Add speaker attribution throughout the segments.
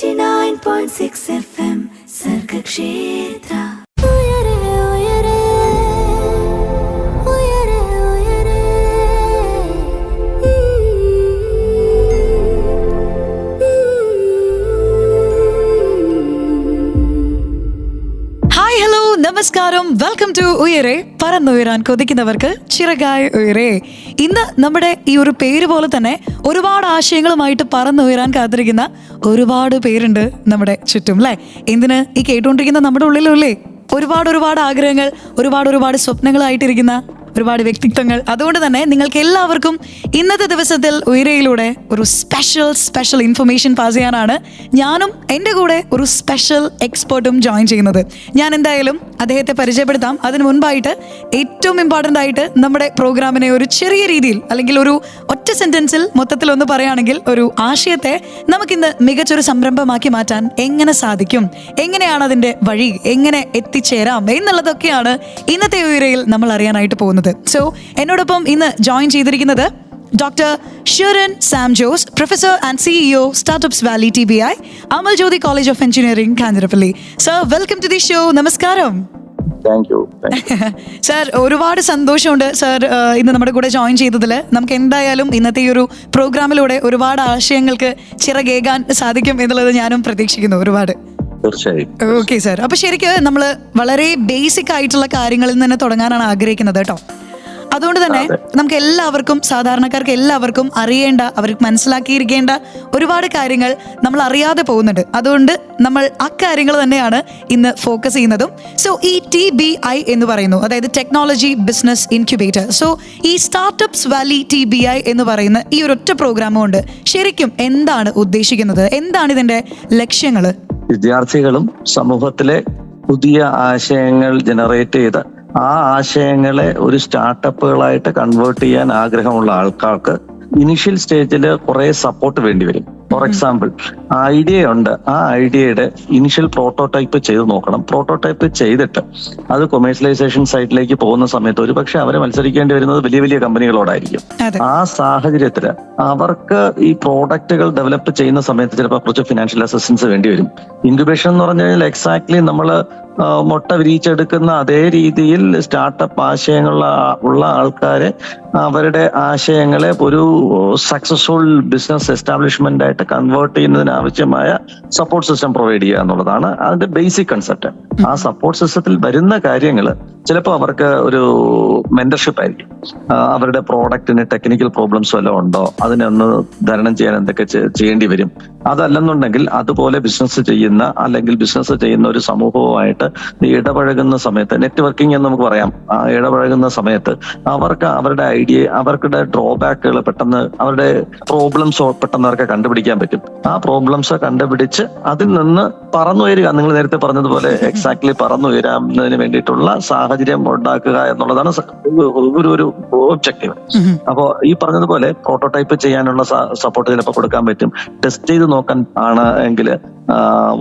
Speaker 1: 89.6 FM Sargakshetra.
Speaker 2: നമസ്കാരം, welcome to ഉയരെ. പറന്നുയരാൻ കൊതിക്കുന്നവർക്ക് ചിറകായി ഉയരെ. ഇന്ന് നമ്മുടെ ഈ ഒരു പേര് പോലെ തന്നെ ഒരുപാട് ആശയങ്ങളുമായിട്ട് പറന്നുയരാൻ കാത്തിരിക്കുന്ന ഒരുപാട് പേരുണ്ട് നമ്മുടെ ചുറ്റും, അല്ലേ? എന്തിന് ഈ കേട്ടുകൊണ്ടിരിക്കുന്ന നമ്മുടെ ഉള്ളിലല്ലേ ഒരുപാട് ആഗ്രഹങ്ങൾ, ഒരുപാട് സ്വപ്നങ്ങളായിട്ടിരിക്കുന്ന ഒരുപാട് വ്യക്തിത്വങ്ങൾ. അതുകൊണ്ട് തന്നെ നിങ്ങൾക്ക് എല്ലാവർക്കും ഇന്നത്തെ ദിവസത്തിൽ ഉയരയിലൂടെ ഒരു സ്പെഷ്യൽ ഇൻഫർമേഷൻ പാസ് ചെയ്യാനാണ് ഞാനും എൻ്റെ കൂടെ ഒരു സ്പെഷ്യൽ എക്സ്പേർട്ടും ജോയിൻ ചെയ്യുന്നത്. ഞാൻ എന്തായാലും അദ്ദേഹത്തെ പരിചയപ്പെടുത്താം. അതിന് മുൻപായിട്ട് ഏറ്റവും ഇമ്പോർട്ടൻ്റ് ആയിട്ട് നമ്മുടെ പ്രോഗ്രാമിനെ ഒരു ചെറിയ രീതിയിൽ, അല്ലെങ്കിൽ ഒരു ഒറ്റ സെന്റൻസിൽ മൊത്തത്തിൽ ഒന്ന് പറയുകയാണെങ്കിൽ, ഒരു ആശയത്തെ നമുക്കിന്ന് മികച്ചൊരു സംരംഭമാക്കി മാറ്റാൻ എങ്ങനെ സാധിക്കും, എങ്ങനെയാണ് അതിൻ്റെ വഴി, എങ്ങനെ എത്തിച്ചേരാം എന്നുള്ളതൊക്കെയാണ് ഇന്നത്തെ ഉയരയിൽ നമ്മൾ അറിയാനായിട്ട് പോകുന്നത്. സോ എന്നോടൊപ്പം ഇന്ന് ജോയിൻ ചെയ്തിരിക്കുന്നത് doctor Shiran Sam Jose, professor and CEO startups valley TBI, Amal Jyothi college of engineering, Kanjirappally. Sir, welcome to the show. നമസ്കാരം. സർ, ഒരുപാട് സന്തോഷമുണ്ട് സർ ഇന്ന് നമ്മുടെ കൂടെ ജോയിൻ ചെയ്തതിൽ. നമുക്ക് എന്തായാലും ഇന്നത്തെ ഈ ഒരു പ്രോഗ്രാമിലൂടെ ഒരുപാട് ആശയങ്ങൾക്ക് ചിറകേകാൻ സാധിക്കും എന്നുള്ളത് ഞാനും പ്രതീക്ഷിക്കുന്നു. ഒരുപാട് ഓക്കെ സർ. അപ്പൊ ശരിക്കും നമ്മൾ വളരെ ബേസിക് ആയിട്ടുള്ള കാര്യങ്ങളിൽ നിന്ന് തുടങ്ങാനാണ് ആഗ്രഹിക്കുന്നത് കേട്ടോ. അതുകൊണ്ട് തന്നെ നമുക്ക് എല്ലാവർക്കും, സാധാരണക്കാർക്ക് എല്ലാവർക്കും അറിയേണ്ട, അവർക്ക് മനസ്സിലാക്കിയിരിക്കേണ്ട ഒരുപാട് കാര്യങ്ങൾ നമ്മൾ അറിയാതെ പോകുന്നുണ്ട്. അതുകൊണ്ട് നമ്മൾ അക്കാര്യങ്ങൾ തന്നെയാണ് ഇന്ന് ഫോക്കസ് ചെയ്യുന്നതും. സോ ഈ TBI എന്ന് പറയുന്നു, അതായത് ടെക്നോളജി ബിസിനസ് ഇൻക്യുബേറ്റർ. സോ ഈ സ്റ്റാർട്ടപ്സ് വാലി TBI എന്ന് പറയുന്ന ഈ ഒരൊറ്റ പ്രോഗ്രാം കൊണ്ട് ശരിക്കും എന്താണ് ഉദ്ദേശിക്കുന്നത്, എന്താണ് ഇതിന്റെ ലക്ഷ്യങ്ങൾ?
Speaker 3: വിദ്യാർത്ഥികളും സമൂഹത്തിലെ പുതിയ ആശയങ്ങൾ ജനറേറ്റ് ചെയ്ത് ആ ആശയങ്ങളെ ഒരു സ്റ്റാർട്ടപ്പുകളായിട്ട് കൺവേർട്ട് ചെയ്യാൻ ആഗ്രഹമുള്ള ആൾക്കാർക്ക് ഇനിഷ്യൽ സ്റ്റേജിൽ കുറെ സപ്പോർട്ട് വേണ്ടി വരും. ഫോർ എക്സാമ്പിൾ, ഐഡിയ ഉണ്ട്, ആ ഐഡിയയുടെ ഇനിഷ്യൽ പ്രോട്ടോടൈപ്പ് ചെയ്ത് നോക്കണം. പ്രോട്ടോടൈപ്പ് ചെയ്തിട്ട് അത് കൊമേഴ്സ്യലൈസേഷൻ സൈറ്റിലേക്ക് പോകുന്ന സമയത്ത് ഒരു പക്ഷെ അവരെ മത്സരിക്കേണ്ടി വരുന്നത് വലിയ കമ്പനികളോടായിരിക്കും. ആ സാഹചര്യത്തിൽ അവർക്ക് ഈ പ്രോഡക്റ്റുകൾ ഡെവലപ്പ് ചെയ്യുന്ന സമയത്ത് ചിലപ്പോൾ കുറച്ച് ഫിനാൻഷ്യൽ അസിസ്റ്റൻസ് വേണ്ടി വരും. ഇൻക്യുബേഷൻ എന്ന് പറഞ്ഞു കഴിഞ്ഞാൽ എക്സാക്ട്ലി നമ്മൾ മുട്ട വിരിയിച്ചെടുക്കുന്ന അതേ രീതിയിൽ സ്റ്റാർട്ടപ്പ് ആശയങ്ങളുള്ള ആൾക്കാരെ അവരുടെ ആശയങ്ങളെ ഒരു സക്സസ്ഫുൾ ബിസിനസ് എസ്റ്റാബ്ലിഷ്മെന്റ് ആയിട്ട് കൺവേർട്ട് ചെയ്യുന്നതിന് ആവശ്യമായ സപ്പോർട്ട് സിസ്റ്റം പ്രൊവൈഡ് ചെയ്യുക എന്നുള്ളതാണ് അതിന്റെ ബേസിക് കൺസെപ്റ്റ്. ആ സപ്പോർട്ട് സിസ്റ്റത്തിൽ വരുന്ന കാര്യങ്ങൾ ചിലപ്പോൾ അവർക്ക് ഒരു മെന്റർഷിപ്പ് ആയിരിക്കും. അവരുടെ പ്രോഡക്റ്റിന് ടെക്നിക്കൽ പ്രോബ്ലംസ് വല്ലതും ഉണ്ടോ, അതിനൊന്ന് തരണം ചെയ്യാൻ എന്തൊക്കെ ചെയ്യേണ്ടി വരും. അതല്ലെന്നുണ്ടെങ്കിൽ അതുപോലെ ബിസിനസ് ചെയ്യുന്ന അല്ലെങ്കിൽ ബിസിനസ് ചെയ്യുന്ന ഒരു സമൂഹവുമായിട്ട് ഇടപഴകുന്ന സമയത്ത്, നെറ്റ്വർക്കിംഗ് എന്ന് നമുക്ക് പറയാം, ഇടപഴകുന്ന സമയത്ത് അവർക്ക് അവരുടെ ഐഡിയ, അവരുടെ ഡ്രോബാക്കുകൾ പെട്ടെന്ന്, അവരുടെ പ്രോബ്ലംസ് പെട്ടെന്ന് അവർക്ക് കണ്ടുപിടിക്കാൻ പറ്റും. ആ പ്രോബ്ലംസ് കണ്ടുപിടിച്ച് അതിൽ നിന്ന് പറന്നുയരുക, നിങ്ങൾ നേരത്തെ പറഞ്ഞതുപോലെ എക്സാക്ട്ലി പറന്നുയരാന്നതിന് വേണ്ടിയിട്ടുള്ള സാഹചര്യം ഉണ്ടാക്കുക എന്നുള്ളതാണ് ഒരു ഒബ്ജക്റ്റീവ്. അപ്പോ ഈ പറഞ്ഞതുപോലെ പ്രോട്ടോടൈപ്പ് ചെയ്യാനുള്ള സപ്പോർട്ട് ചിലപ്പോൾ കൊടുക്കാൻ പറ്റും. ടെസ്റ്റ് ചെയ്ത് നോക്കാൻ ആണ് എങ്കിൽ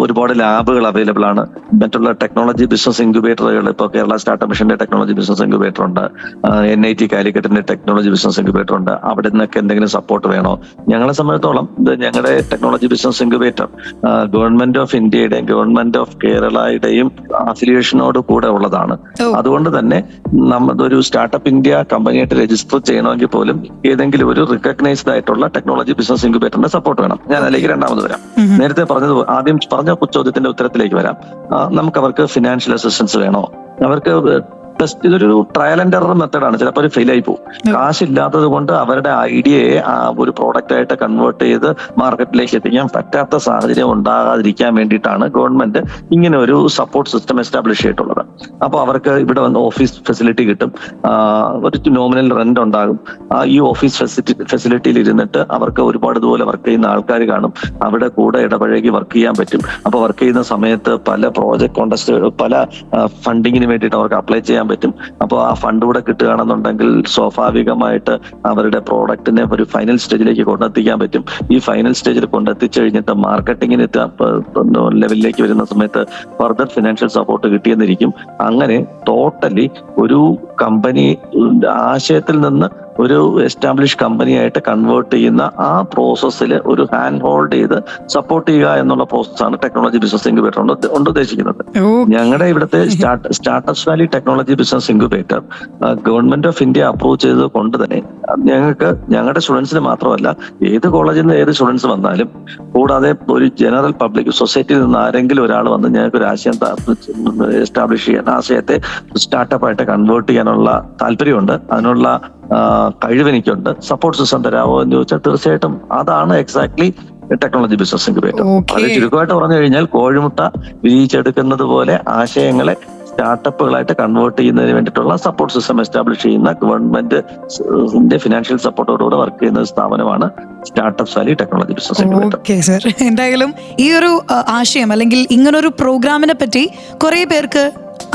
Speaker 3: ഒരുപാട് ലാബുകൾ അവൈലബിൾ ആണ്. മറ്റുള്ള ടെക്നോളജി ബിസിനസ് ഇൻക്യുബേറ്ററുകൾ, ഇപ്പോൾ കേരള സ്റ്റാർട്ടപ്പ് മിഷന്റെ ടെക്നോളജി ബിസിനസ് ഇൻക്യുബേറ്റർ ഉണ്ട്, NIT കാലിക്കറ്റിന്റെ ടെക്നോളജി ബിസിനസ് ഇൻക്യുബേറ്റർ ഉണ്ട്. അവിടെ നിന്നൊക്കെ എന്തെങ്കിലും സപ്പോർട്ട് വേണോ? ഞങ്ങളെ സംബന്ധിച്ചോളം ഞങ്ങളുടെ technology business incubator government of ഇന്ത്യയുടെയും ഗവൺമെന്റ് ഓഫ് കേരളയുടെയും അഫിലിയേഷനോട് കൂടെ ഉള്ളതാണ്. അതുകൊണ്ട് തന്നെ ഒരു സ്റ്റാർട്ടപ്പ് ഇന്ത്യ കമ്പനിയായിട്ട് രജിസ്റ്റർ ചെയ്യണമെങ്കിൽ പോലും ഏതെങ്കിലും ഒരു റിക്കഗ്നൈസ്ഡ് ആയിട്ടുള്ള ടെക്നോളജി ബിസിനസ് ഇൻക്യുബേറ്ററിന്റെ സപ്പോർട്ട് വേണം. ഞാൻ അതിലേക്ക് രണ്ടാമത് വരാം. നേരത്തെ ആദ്യം പറഞ്ഞ ചോദ്യത്തിന്റെ ഉത്തരത്തിലേക്ക് വരാം. നമുക്ക് അവർക്ക് ഫിനാൻഷ്യൽ അസിസ്റ്റൻസ് വേണോ? അവർക്ക് ടെസ്റ്റ്, ഇതൊരു ട്രയൽ ആൻഡ് എറർ മെത്തേഡാണ്. ചിലപ്പോൾ ഒരു ഫെയിൽ ആയി പോകും. കാശില്ലാത്തത് കൊണ്ട് അവരുടെ ഐഡിയയെ ഒരു പ്രോഡക്റ്റ് ആയിട്ട് കൺവേർട്ട് ചെയ്ത് മാർക്കറ്റിലേക്ക് എത്തിക്കാൻ പറ്റാത്ത സാഹചര്യം ഉണ്ടാകാതിരിക്കാൻ വേണ്ടിയിട്ടാണ് ഗവൺമെന്റ് ഇങ്ങനെ ഒരു സപ്പോർട്ട് സിസ്റ്റം എസ്റ്റാബ്ലിഷ് ചെയ്തിട്ടുള്ളത്. അപ്പോൾ അവർക്ക് ഇവിടെ വന്ന് ഓഫീസ് ഫെസിലിറ്റി കിട്ടും, ഒരു നോമിനൽ റെന്റ് ഉണ്ടാകും. ഈ ഓഫീസ് ഫെസിലിറ്റിയിൽ ഇരുന്നിട്ട് അവർക്ക് ഒരുപാട് ഇതുപോലെ വർക്ക് ചെയ്യുന്ന ആൾക്കാർ കാണും. അവിടെ കൂടെ ഇടപഴകി വർക്ക് ചെയ്യാൻ പറ്റും. അപ്പോൾ വർക്ക് ചെയ്യുന്ന സമയത്ത് പല പ്രോജക്ട് കോൺടെസ്റ്റ്, പല ഫണ്ടിങ്ങിന് വേണ്ടിയിട്ട് അവർക്ക് അപ്ലൈ ചെയ്യാൻ പറ്റും. അപ്പോൾ ആ ഫണ്ട് കൂടെ കിട്ടുകയാണെന്നുണ്ടെങ്കിൽ സ്വാഭാവികമായിട്ട് അവരുടെ പ്രോഡക്റ്റിനെ ഒരു ഫൈനൽ സ്റ്റേജിലേക്ക് കൊണ്ടെത്തിക്കാൻ പറ്റും. ഈ ഫൈനൽ സ്റ്റേജിൽ കൊണ്ടെത്തിച്ചു കഴിഞ്ഞിട്ട് മാർക്കറ്റിങ്ങിന് ലെവലിലേക്ക് വരുന്ന സമയത്ത് ഫർദർ ഫിനാൻഷ്യൽ സപ്പോർട്ട് കിട്ടിയെന്നിരിക്കും. അങ്ങനെ ടോട്ടലി ഒരു കമ്പനി ആശയത്തിൽ നിന്ന് ഒരു എസ്റ്റാബ്ലിഷ് കമ്പനിയായിട്ട് കൺവേർട്ട് ചെയ്യുന്ന ആ പ്രോസസ്സിൽ ഒരു ഹാൻഡ് ഹോൾഡ് ചെയ്ത് സപ്പോർട്ട് ചെയ്യുക എന്നുള്ള പ്രോസസ്സാണ് ടെക്നോളജി ബിസിനസ് ഇൻക്യുബേറ്റർ കൊണ്ട് ഉദ്ദേശിക്കുന്നത്. ഞങ്ങളുടെ ഇവിടുത്തെ startups Valley technology business incubator government of India approve ചെയ്തത് കൊണ്ട് തന്നെ ഞങ്ങൾക്ക് ഞങ്ങളുടെ സ്റ്റുഡൻസിന് മാത്രമല്ല ഏത് കോളേജിൽ നിന്ന് ഏത് സ്റ്റുഡൻസ് വന്നാലും, കൂടാതെ ഒരു ജനറൽ പബ്ലിക് സൊസൈറ്റിയിൽ നിന്ന് ആരെങ്കിലും ഒരാൾ വന്ന് ഞങ്ങൾക്ക് ഒരു ആശയം എസ്റ്റാബ്ലിഷ് ചെയ്യാൻ, ആശയത്തെ സ്റ്റാർട്ടപ്പായിട്ട് കൺവേർട്ട് ചെയ്യാനുള്ള താല്പര്യമുണ്ട്, അതിനുള്ള കഴിവ് എനിക്കുണ്ട്, സപ്പോർട്ട് സിസ്റ്റം തരാമോ എന്ന് ചോദിച്ചാൽ തീർച്ചയായിട്ടും അതാണ് എക്സാക്ട്ലി ടെക്നോളജി ബിസിനസ് ഇൻക്യുബേറ്റർ. അത് ചുരുക്കമായിട്ട് പറഞ്ഞു കഴിഞ്ഞാൽ കോഴിമുട്ട വിരിയിച്ചെടുക്കുന്നത് പോലെ ആശയങ്ങളെ സ്റ്റാർട്ടപ്പുകളായിട്ട് കൺവേർട്ട് ചെയ്യുന്നതിന് വേണ്ടിയിട്ടുള്ള സപ്പോർട്ട് സിസ്റ്റം എസ്റ്റാബ്ലിഷ് ചെയ്യുന്ന ഗവൺമെന്റിന്റെ ഫിനാൻഷ്യൽ സപ്പോർട്ടോടുകൂടെ വർക്ക് ചെയ്യുന്ന സ്ഥാപനമാണ് startups Valley technology business incubator.
Speaker 2: Okay sir, എന്തായാലും ഈ ഒരു ആശയം അല്ലെങ്കിൽ ഇങ്ങനൊരു പ്രോഗ്രാമിനെ പറ്റി കുറെ പേർക്ക്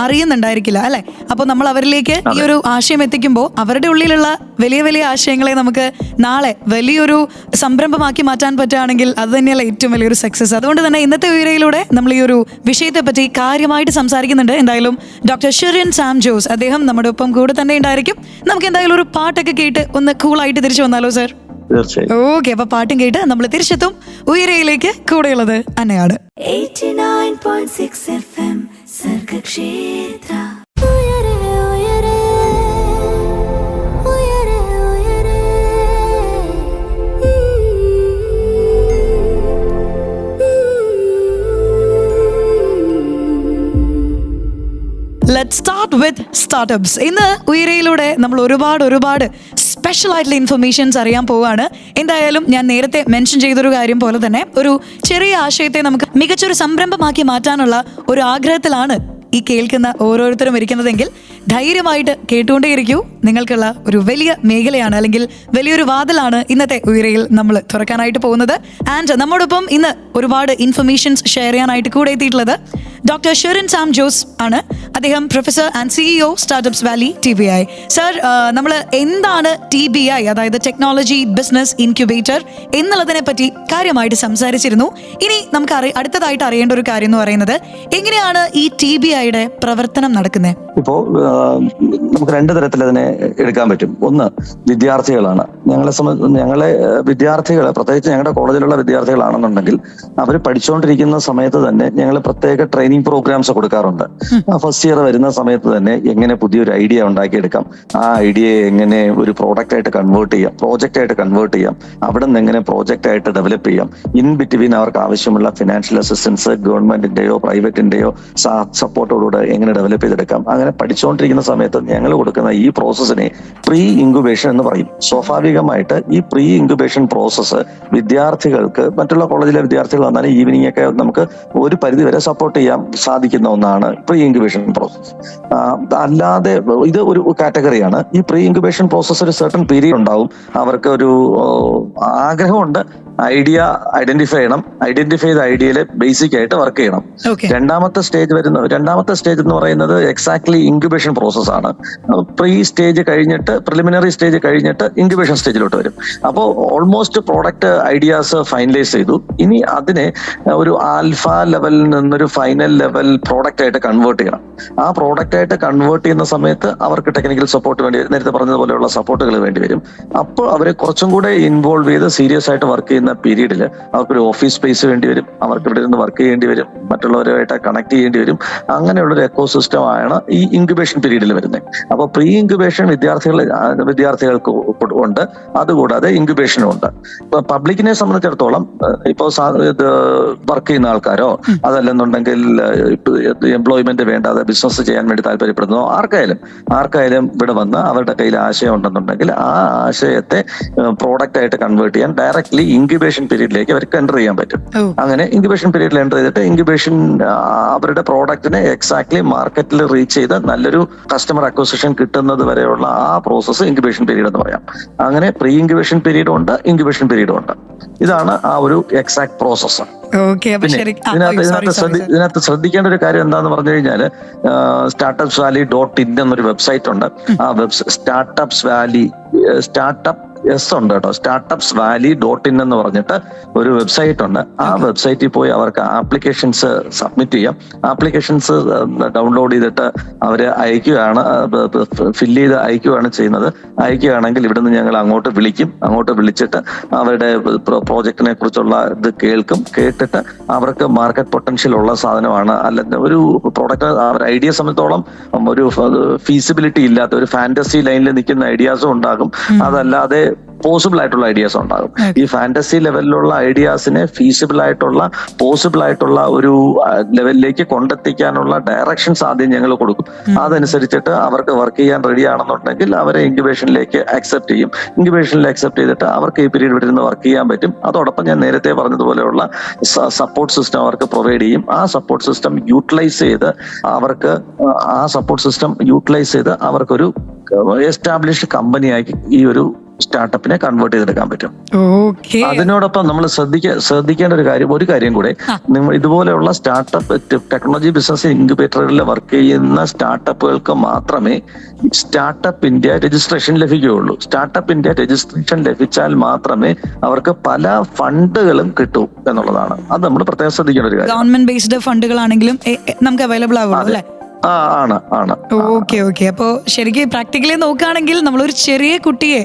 Speaker 2: അറിയുന്നുണ്ടായിരിക്കില്ല അല്ലെ? അപ്പോൾ നമ്മൾ അവരിലേക്ക് ഈ ഒരു ആശയം എത്തിക്കുമ്പോൾ അവരുടെ ഉള്ളിലുള്ള വലിയ വലിയ ആശയങ്ങളെ നമുക്ക് നാളെ വലിയൊരു സംരംഭമാക്കി മാറ്റാൻ പറ്റുകയാണെങ്കിൽ അത് തന്നെയല്ല ഏറ്റവും വലിയൊരു സക്സസ്. അതുകൊണ്ട് തന്നെ ഇന്നത്തെ വീഡിയോയിലൂടെ നമ്മൾ ഈ ഒരു വിഷയത്തെ പറ്റി കാര്യമായിട്ട് സംസാരിക്കുന്നുണ്ട്. എന്തായാലും ഡോക്ടർ ഷെറിൻ സാം ജോസ് അദ്ദേഹം നമ്മുടെ ഒപ്പം കൂടെ തന്നെ ഉണ്ടായിരിക്കും. നമുക്ക് എന്തായാലും ഒരു പാട്ടൊക്കെ കേട്ട് ഒന്ന് കൂളായിട്ട് തിരിച്ചു വന്നാലോ സർ? ഓക്കെ, അപ്പൊ പാട്ടും കേട്ട് നമ്മൾ തിരിച്ചെത്തും. ഉയരയിലേക്ക് കൂടെയുള്ളത് അന്നയാണ്.
Speaker 1: 89.6 FM Sargakshetra.
Speaker 2: Let's start with startups. ഇന്ന് ഉയരയിലൂടെ നമ്മൾ ഒരുപാട് സ്പെഷ്യൽ ആയിട്ടുള്ള ഇൻഫർമേഷൻസ് അറിയാൻ പോവുകയാണ്. എന്തായാലും ഞാൻ നേരത്തെ മെൻഷൻ ചെയ്തൊരു കാര്യം പോലെ തന്നെ ഒരു ചെറിയ ആശയത്തെ നമുക്ക് മികച്ചൊരു സംരംഭമാക്കി മാറ്റാനുള്ള ഒരു ആഗ്രഹത്തിലാണ് ഈ കേൾക്കുന്ന ഓരോരുത്തരും ഇരിക്കുന്നതെങ്കിൽ ധൈര്യമായിട്ട് കേട്ടുകൊണ്ടേയിരിക്കൂ. നിങ്ങൾക്കുള്ള ഒരു വലിയ മേഖലയാണ് അല്ലെങ്കിൽ വലിയൊരു വാതിലാണ് ഇന്നത്തെ ഉയരയിൽ നമ്മൾ തുറക്കാനായിട്ട് പോകുന്നത്. ആൻഡ് നമ്മോടൊപ്പം ഇന്ന് ഒരുപാട് ഇൻഫർമേഷൻസ് ഷെയർ ചെയ്യാനായിട്ട് കൂടെ എത്തിയിട്ടുള്ളത് ഡോക്ടർ ഷെറിൻ സാം ജോസ് ആണ്. അദ്ദേഹം professor and CEO startups valley TBI. Sir, നമ്മൾ എന്താണ് TBI, അതായത് ടെക്നോളജി ബിസിനസ് ഇൻക്യുബേറ്റർ എന്നുള്ളതിനെ പറ്റി കാര്യമായിട്ട് സംസാരിച്ചിരുന്നു. ഇനി നമുക്ക് അടുത്തതായിട്ട് അറിയേണ്ട ഒരു കാര്യം എന്ന് പറയുന്നത് എങ്ങനെയാണ് ഈ TBIയുടെ പ്രവർത്തനം നടക്കുന്നത്?
Speaker 3: ഇപ്പോ നമുക്ക് രണ്ട് തരത്തിൽ അതിനെ എടുക്കാൻ പറ്റും. ഒന്ന്, വിദ്യാർത്ഥികളാണ്. ഞങ്ങളെ വിദ്യാർത്ഥികൾ, പ്രത്യേകിച്ച് ഞങ്ങളുടെ കോളേജിലുള്ള വിദ്യാർത്ഥികളാണെന്നുണ്ടെങ്കിൽ അവർ പഠിച്ചുകൊണ്ടിരിക്കുന്ന സമയത്ത് തന്നെ ഞങ്ങൾ പ്രത്യേക ട്രെയിനിങ് പ്രോഗ്രാംസ് കൊടുക്കാറുണ്ട്. ഫസ്റ്റ് ഇയർ വരുന്ന സമയത്ത് തന്നെ എങ്ങനെ പുതിയൊരു ഐഡിയ ഉണ്ടാക്കിയെടുക്കാം, ആ ഐഡിയയെ എങ്ങനെ ഒരു പ്രോഡക്റ്റ് ആയിട്ട് കൺവേർട്ട് ചെയ്യാം, പ്രോജക്റ്റ് ആയിട്ട് കൺവേർട്ട് ചെയ്യാം, അവിടെ നിന്ന് എങ്ങനെ പ്രോജക്റ്റ് ആയിട്ട് ഡെവലപ്പ് ചെയ്യാം, ഇൻ ബിറ്റ്വീൻ അവർക്ക് ആവശ്യമുള്ള ഫിനാൻഷ്യൽ അസിസ്റ്റൻസ് ഗവൺമെന്റിന്റെയോ പ്രൈവറ്റിന്റെയോ സപ്പോർട്ടോടുകൂടെ എങ്ങനെ ഡെവലപ്പ് ചെയ്തെടുക്കാം. അങ്ങനെ പഠിച്ചുകൊണ്ടിരിക്കുന്ന സമയത്ത് ഞങ്ങൾ കൊടുക്കുന്ന ഈ പ്രോസസ്സിനെ പ്രീ ഇൻക്യുബേഷൻ എന്ന് പറയും. സ്വാഭാവികമായിട്ട് ഈ പ്രീ ഇൻക്യുബേഷൻ പ്രോസസ്സ് വിദ്യാർത്ഥികൾക്ക്, മറ്റുള്ള കോളേജിലെ വിദ്യാർത്ഥികൾ വന്നാലും ഈവനിങ് ഒക്കെ നമുക്ക് ഒരു പരിധി വരെ സപ്പോർട്ട് ചെയ്യാൻ സാധിക്കുന്ന ഒന്നാണ് പ്രീ ഇൻക്യുബേഷൻ പ്രോസസ്സ്. അല്ലാതെ ഇത് ഒരു കാറ്റഗറിയാണ്. ഈ പ്രീ ഇൻക്യുബേഷൻ പ്രോസസ്സ് ഒരു സർട്ടൺ പീരീഡ് ഉണ്ടാവും. അവർക്ക് ഒരു ആഗ്രഹമുണ്ട്, ഐഡിയ ഐഡന്റിഫൈ ചെയ്യണം, ഐഡന്റിഫൈ ചെയ്ത ഐഡിയയിൽ ബേസിക് ആയിട്ട് വർക്ക് ചെയ്യണം. രണ്ടാമത്തെ സ്റ്റേജ് എന്ന് പറയുന്നത് എക്സാക്ട്ലി ഇൻക്യുബേഷൻ പ്രോസസ് ആണ്. പ്രീ സ്റ്റേജ് കഴിഞ്ഞിട്ട്, പ്രിലിമിനറി സ്റ്റേജ് കഴിഞ്ഞിട്ട് ഇൻക്യുബേഷൻ സ്റ്റേജിലോട്ട് വരും. അപ്പോൾ ഓൾമോസ്റ്റ് പ്രോഡക്റ്റ് ഐഡിയാസ് ഫൈനലൈസ് ചെയ്തു. ഇനി അതിനെ ഒരു ആൽഫ ലെവലിൽ നിന്നൊരു ഫൈനൽ ലെവൽ പ്രോഡക്റ്റ് ആയിട്ട് കൺവേർട്ട് ചെയ്യണം. ആ പ്രോഡക്റ്റ് ആയിട്ട് കൺവേർട്ട് ചെയ്യുന്ന സമയത്ത് അവർക്ക് ടെക്നിക്കൽ സപ്പോർട്ട് വേണ്ടി വരും, നേരത്തെ പറഞ്ഞതുപോലെയുള്ള സപ്പോർട്ടുകൾ വേണ്ടി വരും. അപ്പോൾ അവരെ കുറച്ചും കൂടെ ഇൻവോൾവ് ചെയ്ത് സീരിയസ് ആയിട്ട് വർക്ക് ചെയ്യുന്ന പീരീഡിൽ അവർക്കൊരു ഓഫീസ് സ്പേസ് വേണ്ടി വരും, അവർക്ക് ഇവിടെ നിന്ന് വർക്ക് ചെയ്യേണ്ടി വരും, മറ്റുള്ളവരുമായിട്ട് കണക്ട് ചെയ്യേണ്ടി വരും. അങ്ങനെയുള്ളൊരു എക്കോസിസ്റ്റം ആണ് ഈ ഇൻക്യുബേഷൻ പീരീഡിൽ വരുന്നത്. അപ്പോൾ പ്രീ ഇൻക്യുബേഷൻ വിദ്യാർത്ഥികൾക്ക് ഉണ്ട്, അതുകൂടാതെ ഇൻക്യുബേഷനും ഉണ്ട്. പബ്ലിക്കിനെ സംബന്ധിച്ചിടത്തോളം ഇപ്പോൾ വർക്ക് ചെയ്യുന്ന ആൾക്കാരോ അതല്ലെന്നുണ്ടെങ്കിൽ എംപ്ലോയ്മെന്റ് വേണ്ടാതെ ബിസിനസ് ചെയ്യാൻ വേണ്ടി താല്പര്യപ്പെടുന്നതോ ആർക്കായാലും ഇവിടെ വന്ന് അവരുടെ കയ്യിൽ ആശയം ഉണ്ടെന്നുണ്ടെങ്കിൽ ആ ആശയത്തെ പ്രോഡക്റ്റ് ആയിട്ട് കൺവേർട്ട് ചെയ്യാൻ ഡയറക്ട്ലി ഇൻക്യുബേഷൻ പീരീഡിലേക്ക് അവർക്ക് എൻ്റർ ചെയ്യാൻ പറ്റും. അങ്ങനെ ഇൻക്യുബേഷൻ പീരീഡിൽ എൻ്റർ ചെയ്തിട്ട് ഇൻക്യുബേഷൻ അവരുടെ പ്രോഡക്റ്റിനെ എക്സാക്ട്ലി മാർക്കറ്റിൽ റീച്ച് ചെയ്ത് നല്ലൊരു കസ്റ്റമർ അക്വസിഷൻ കിട്ടുന്നത് വരെയുള്ള ആ പ്രോസസ്സ് ഇൻക്യുബേഷൻ പീരീഡ് എന്ന് പറയാം. അങ്ങനെ പ്രീ ഇൻക്യുബേഷൻ പീരീഡും ഉണ്ട്, ഇൻക്യുബേഷൻ പീരീഡും ഉണ്ട്. ഇതാണ് ആ ഒരു എക്സാക്ട് പ്രോസസ്സ്. ഇതിനകത്ത് ശ്രദ്ധിക്കേണ്ട ഒരു കാര്യം എന്താന്ന് പറഞ്ഞു കഴിഞ്ഞാൽ സ്റ്റാർട്ടപ്സ് വാലി .in എന്നൊരു വെബ്സൈറ്റ് ഉണ്ട്. ആ സ്റ്റാർട്ടപ്സ് വാലി സ്റ്റാർട്ടപ്പ് യെസ് ഉണ്ട് കേട്ടോ. startupsvalley.in എന്ന് പറഞ്ഞിട്ട് ഒരു വെബ്സൈറ്റ് ഉണ്ട്. ആ വെബ്സൈറ്റിൽ പോയി അവർക്ക് ആപ്ലിക്കേഷൻസ് സബ്മിറ്റ് ചെയ്യാം. ആപ്ലിക്കേഷൻസ് ഡൗൺലോഡ് ചെയ്തിട്ട് അവര് അയക്കുകയാണ്, ഫില്ല് ചെയ്ത് അയക്കുകയാണ് ചെയ്യുന്നത്. അയക്കുകയാണെങ്കിൽ ഇവിടുന്ന് ഞങ്ങൾ അങ്ങോട്ട് വിളിക്കും. അങ്ങോട്ട് വിളിച്ചിട്ട് അവരുടെ പ്രോജക്റ്റിനെ കുറിച്ചുള്ള ഇത് കേട്ടിട്ട് അവർക്ക് മാർക്കറ്റ് പൊട്ടൻഷ്യൽ ഉള്ള സാധനമാണ്, അല്ലെങ്കിൽ ഒരു പ്രോഡക്റ്റ് അവരുടെ ഐഡിയ സംബന്ധിച്ചോളം ഒരു ഫീസിബിലിറ്റി ഇല്ലാത്ത ഒരു ഫാന്റസി ലൈനിൽ നിൽക്കുന്ന ഐഡിയാസും ഉണ്ടാകും, അതല്ലാതെ പോസിബിൾ ആയിട്ടുള്ള ഐഡിയാസ് ഉണ്ടാകും. ഈ ഫാന്റസി ലെവലിലുള്ള ഐഡിയാസിനെ ഫീസിബിൾ ആയിട്ടുള്ള പോസിബിൾ ആയിട്ടുള്ള ഒരു ലെവലിലേക്ക് കൊണ്ടെത്തിക്കാനുള്ള ഡയറക്ഷൻസ് ആദ്യം ഞങ്ങൾ കൊടുക്കും. അതനുസരിച്ചിട്ട് അവർക്ക് വർക്ക് ചെയ്യാൻ റെഡി ആണെന്നുണ്ടെങ്കിൽ അവരെ ഇൻക്യുബേഷനിലേക്ക് അക്സെപ്റ്റ് ചെയ്യും. ഇൻക്യുബേഷനിൽ അക്സെപ്റ്റ് ചെയ്തിട്ട് അവർക്ക് ഈ പീരീഡ് വിട്ടിരുന്ന് വർക്ക് ചെയ്യാൻ പറ്റും. അതോടൊപ്പം ഞാൻ നേരത്തെ പറഞ്ഞതുപോലെയുള്ള സപ്പോർട്ട് സിസ്റ്റം അവർക്ക് പ്രൊവൈഡ് ചെയ്യും. ആ സപ്പോർട്ട് സിസ്റ്റം യൂട്ടിലൈസ് ചെയ്ത് അവർക്കൊരു എസ്റ്റാബ്ലിഷ്ഡ് കമ്പനിയാക്കി ഈ ഒരു സ്റ്റാർട്ടപ്പിനെ കൺവേർട്ട് ചെയ്തെടുക്കാൻ പറ്റും. അതിനോടൊപ്പം നമ്മൾ ശ്രദ്ധിക്കേണ്ട ഒരു കാര്യം കൂടെ, നിങ്ങൾ ഇതുപോലെയുള്ള സ്റ്റാർട്ടപ്പ് ടെക്നോളജി ബിസിനസ് ഇൻക്യുബേറ്ററുകളിൽ വർക്ക് ചെയ്യുന്ന സ്റ്റാർട്ടപ്പുകൾക്ക് മാത്രമേ സ്റ്റാർട്ടപ്പ് ഇന്ത്യ രജിസ്ട്രേഷൻ ലഭിക്കുകയുള്ളൂ. സ്റ്റാർട്ടപ്പ് ഇന്ത്യ രജിസ്ട്രേഷൻ ലഭിച്ചാൽ മാത്രമേ അവർക്ക് പല ഫണ്ടുകളും കിട്ടൂ എന്നുള്ളതാണ്. അത് നമ്മൾ പ്രത്യേകം ശ്രദ്ധിക്കേണ്ട ഒരു കാര്യം.
Speaker 2: ഗവൺമെന്റ് ബേസ്ഡ് ഫണ്ടുകളാണെങ്കിലും നമുക്ക് അവൈലബിൾ ആവുള്ളൂ അല്ലേ?
Speaker 3: ആണ്.
Speaker 2: ഓക്കെ. അപ്പോ ശരിക്കും പ്രാക്ടിക്കലി നോക്കുകയാണെങ്കിൽ നമ്മളൊരു ചെറിയ കുട്ടിയെ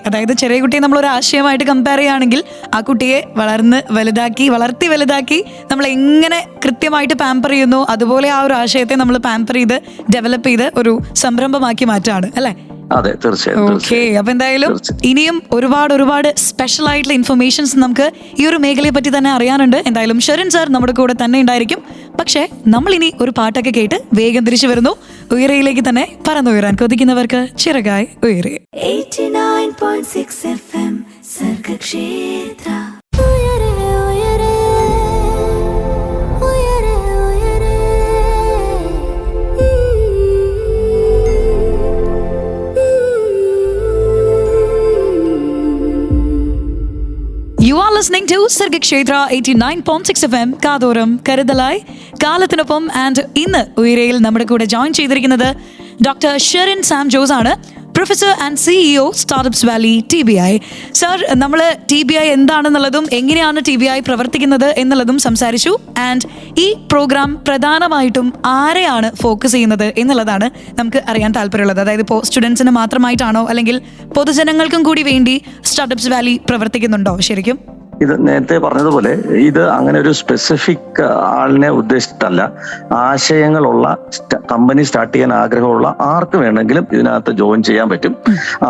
Speaker 2: നമ്മൾ ഒരു ആശയമായിട്ട് കമ്പയർ ചെയ്യുകയാണെങ്കിൽ ആ കുട്ടിയെ വളർത്തി വലുതാക്കി നമ്മൾ എങ്ങനെ കൃത്യമായിട്ട് പാമ്പർ ചെയ്യുന്നു, അതുപോലെ ആ ഒരു ആശയത്തെ നമ്മൾ പാമ്പർ ചെയ്ത് ഡെവലപ്പ് ചെയ്ത് ഒരു സംരംഭമാക്കി മാറ്റാണ് അല്ലെ?
Speaker 3: അതെ, തീർച്ചയായും.
Speaker 2: ഓക്കെ. അപ്പൊ എന്തായാലും ഇനിയും ഒരുപാട് സ്പെഷ്യൽ ആയിട്ടുള്ള ഇൻഫർമേഷൻസ് നമുക്ക് ഈ ഒരു മേഖലയെ പറ്റി തന്നെ അറിയാനുണ്ട്. എന്തായാലും ഷെറിൻ സാർ നമ്മുടെ കൂടെ തന്നെ ഉണ്ടായിരിക്കും. പക്ഷേ നമ്മൾ ഇനി ഒരു പാട്ടൊക്കെ കേട്ട് വേഗം തിരിച്ചു വരുന്നു. ഉയരയിലേക്ക് തന്നെ പറന്നുയരാൻ കൊതിക്കുന്നവർക്ക് ചിറകായി ഉയരെ.
Speaker 1: 89.6 FM Sargakshetra.
Speaker 2: You are listening to Sargakshetra 89.6 FM കാതോരം കരുതലായി കാലത്തിനൊപ്പം. ആൻഡ് ഇന്ന് ഉയരയിൽ നമ്മുടെ കൂടെ ജോയിൻ ചെയ്തിരിക്കുന്നത് ഡോക്ടർ ഷെറിൻ സാം ജോസ് ആണ്, professor and CEO startups valley TBI. Sir, നമ്മൾ TBI എന്താണെന്നുള്ളതും എങ്ങനെയാണ് TBI പ്രവർത്തിക്കുന്നത് എന്നുള്ളതും സംസാരിച്ചു. ആൻഡ് ഈ പ്രോഗ്രാം പ്രധാനമായിട്ടും ആരെയാണ് ഫോക്കസ് ചെയ്യുന്നത് എന്നുള്ളതാണ് നമുക്ക് അറിയാൻ താല്പര്യമുള്ളത്. അതായത് ഇപ്പോൾ സ്റ്റുഡൻസിന് മാത്രമായിട്ടാണോ അല്ലെങ്കിൽ പൊതുജനങ്ങൾക്കും കൂടി വേണ്ടി സ്റ്റാർട്ടപ്സ് വാലി പ്രവർത്തിക്കുന്നുണ്ടോ ശരിക്കും?
Speaker 3: ഇത് നേരത്തെ പറഞ്ഞതുപോലെ ഇത് അങ്ങനെ ഒരു സ്പെസിഫിക് ആളിനെ ഉദ്ദേശിച്ചിട്ടല്ല. ആശയങ്ങളുള്ള കമ്പനി സ്റ്റാർട്ട് ചെയ്യാൻ ആഗ്രഹമുള്ള ആർക്ക് വേണമെങ്കിലും ഇതിനകത്ത് ജോയിൻ ചെയ്യാൻ പറ്റും.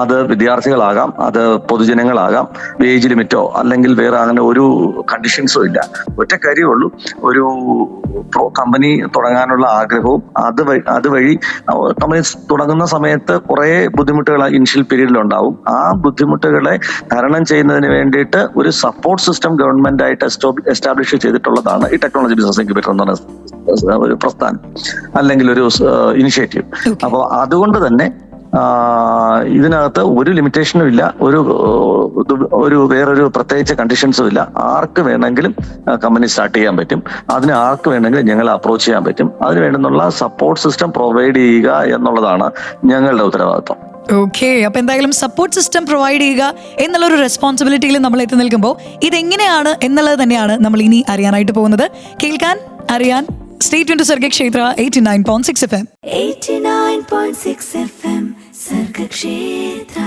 Speaker 3: അത് വിദ്യാർത്ഥികളാകാം, അത് പൊതുജനങ്ങളാകാം. ഏജ് ലിമിറ്റോ അല്ലെങ്കിൽ വേറെ അങ്ങനെ ഒരു കണ്ടീഷൻസോ ഇല്ല. ഒറ്റ കാര്യമുള്ളൂ, ഒരു കമ്പനി തുടങ്ങാനുള്ള ആഗ്രഹവും അതുവഴി കമ്പനി തുടങ്ങുന്ന സമയത്ത് കുറെ ബുദ്ധിമുട്ടുകൾ ഇനിഷ്യൽ പീരീഡിൽ ഉണ്ടാവും. ആ ബുദ്ധിമുട്ടുകളെ തരണം ചെയ്യുന്നതിന് വേണ്ടിയിട്ട് ഒരു സപ്പോർട്ട് സിസ്റ്റം ഗവൺമെന്റ് ആയിട്ട് എസ്റ്റാബ്ലിഷ് ചെയ്തിട്ടുള്ളതാണ് ഈ ടെക്നോളജി ബിസിനസ് ഇൻക്യുബേറ്റർ എന്ന് പറയുന്ന ഒരു പ്രസ്ഥാനം അല്ലെങ്കിൽ ഒരു ഇനിഷ്യേറ്റീവ്. അപ്പോൾ അതുകൊണ്ട് തന്നെ ഇതിനകത്ത് ഒരു ലിമിറ്റേഷനും ഇല്ല, ഒരു വേറൊരു പ്രത്യേകിച്ച് കണ്ടീഷൻസും ഇല്ല. ആർക്ക് വേണമെങ്കിലും കമ്പനി സ്റ്റാർട്ട് ചെയ്യാൻ പറ്റും. അതിന് ആർക്ക് വേണമെങ്കിലും ഞങ്ങളെ അപ്രോച്ച് ചെയ്യാൻ പറ്റും. അതിന് വേണ്ടുന്നുള്ള സപ്പോർട്ട് സിസ്റ്റം പ്രൊവൈഡ് ചെയ്യുക എന്നുള്ളതാണ് ഞങ്ങളുടെ ഉത്തരവാദിത്വം.
Speaker 2: ഓക്കെ. അപ്പൊ എന്തായാലും സപ്പോർട്ട് സിസ്റ്റം പ്രൊവൈഡ് ചെയ്യുക എന്നുള്ളൊരു റെസ്പോൺസിബിലിറ്റിയിൽ നമ്മൾ എത്തി നിൽക്കുമ്പോൾ ഇതെങ്ങനെയാണ് എന്നുള്ളത് തന്നെയാണ് നമ്മൾ ഇനി അറിയാനായിട്ട് പോകുന്നത്. കേൾക്കാൻ അറിയാൻ stay tune to Sargakshetra 89.6 FM.
Speaker 1: 89.6 FM Sargakshetra.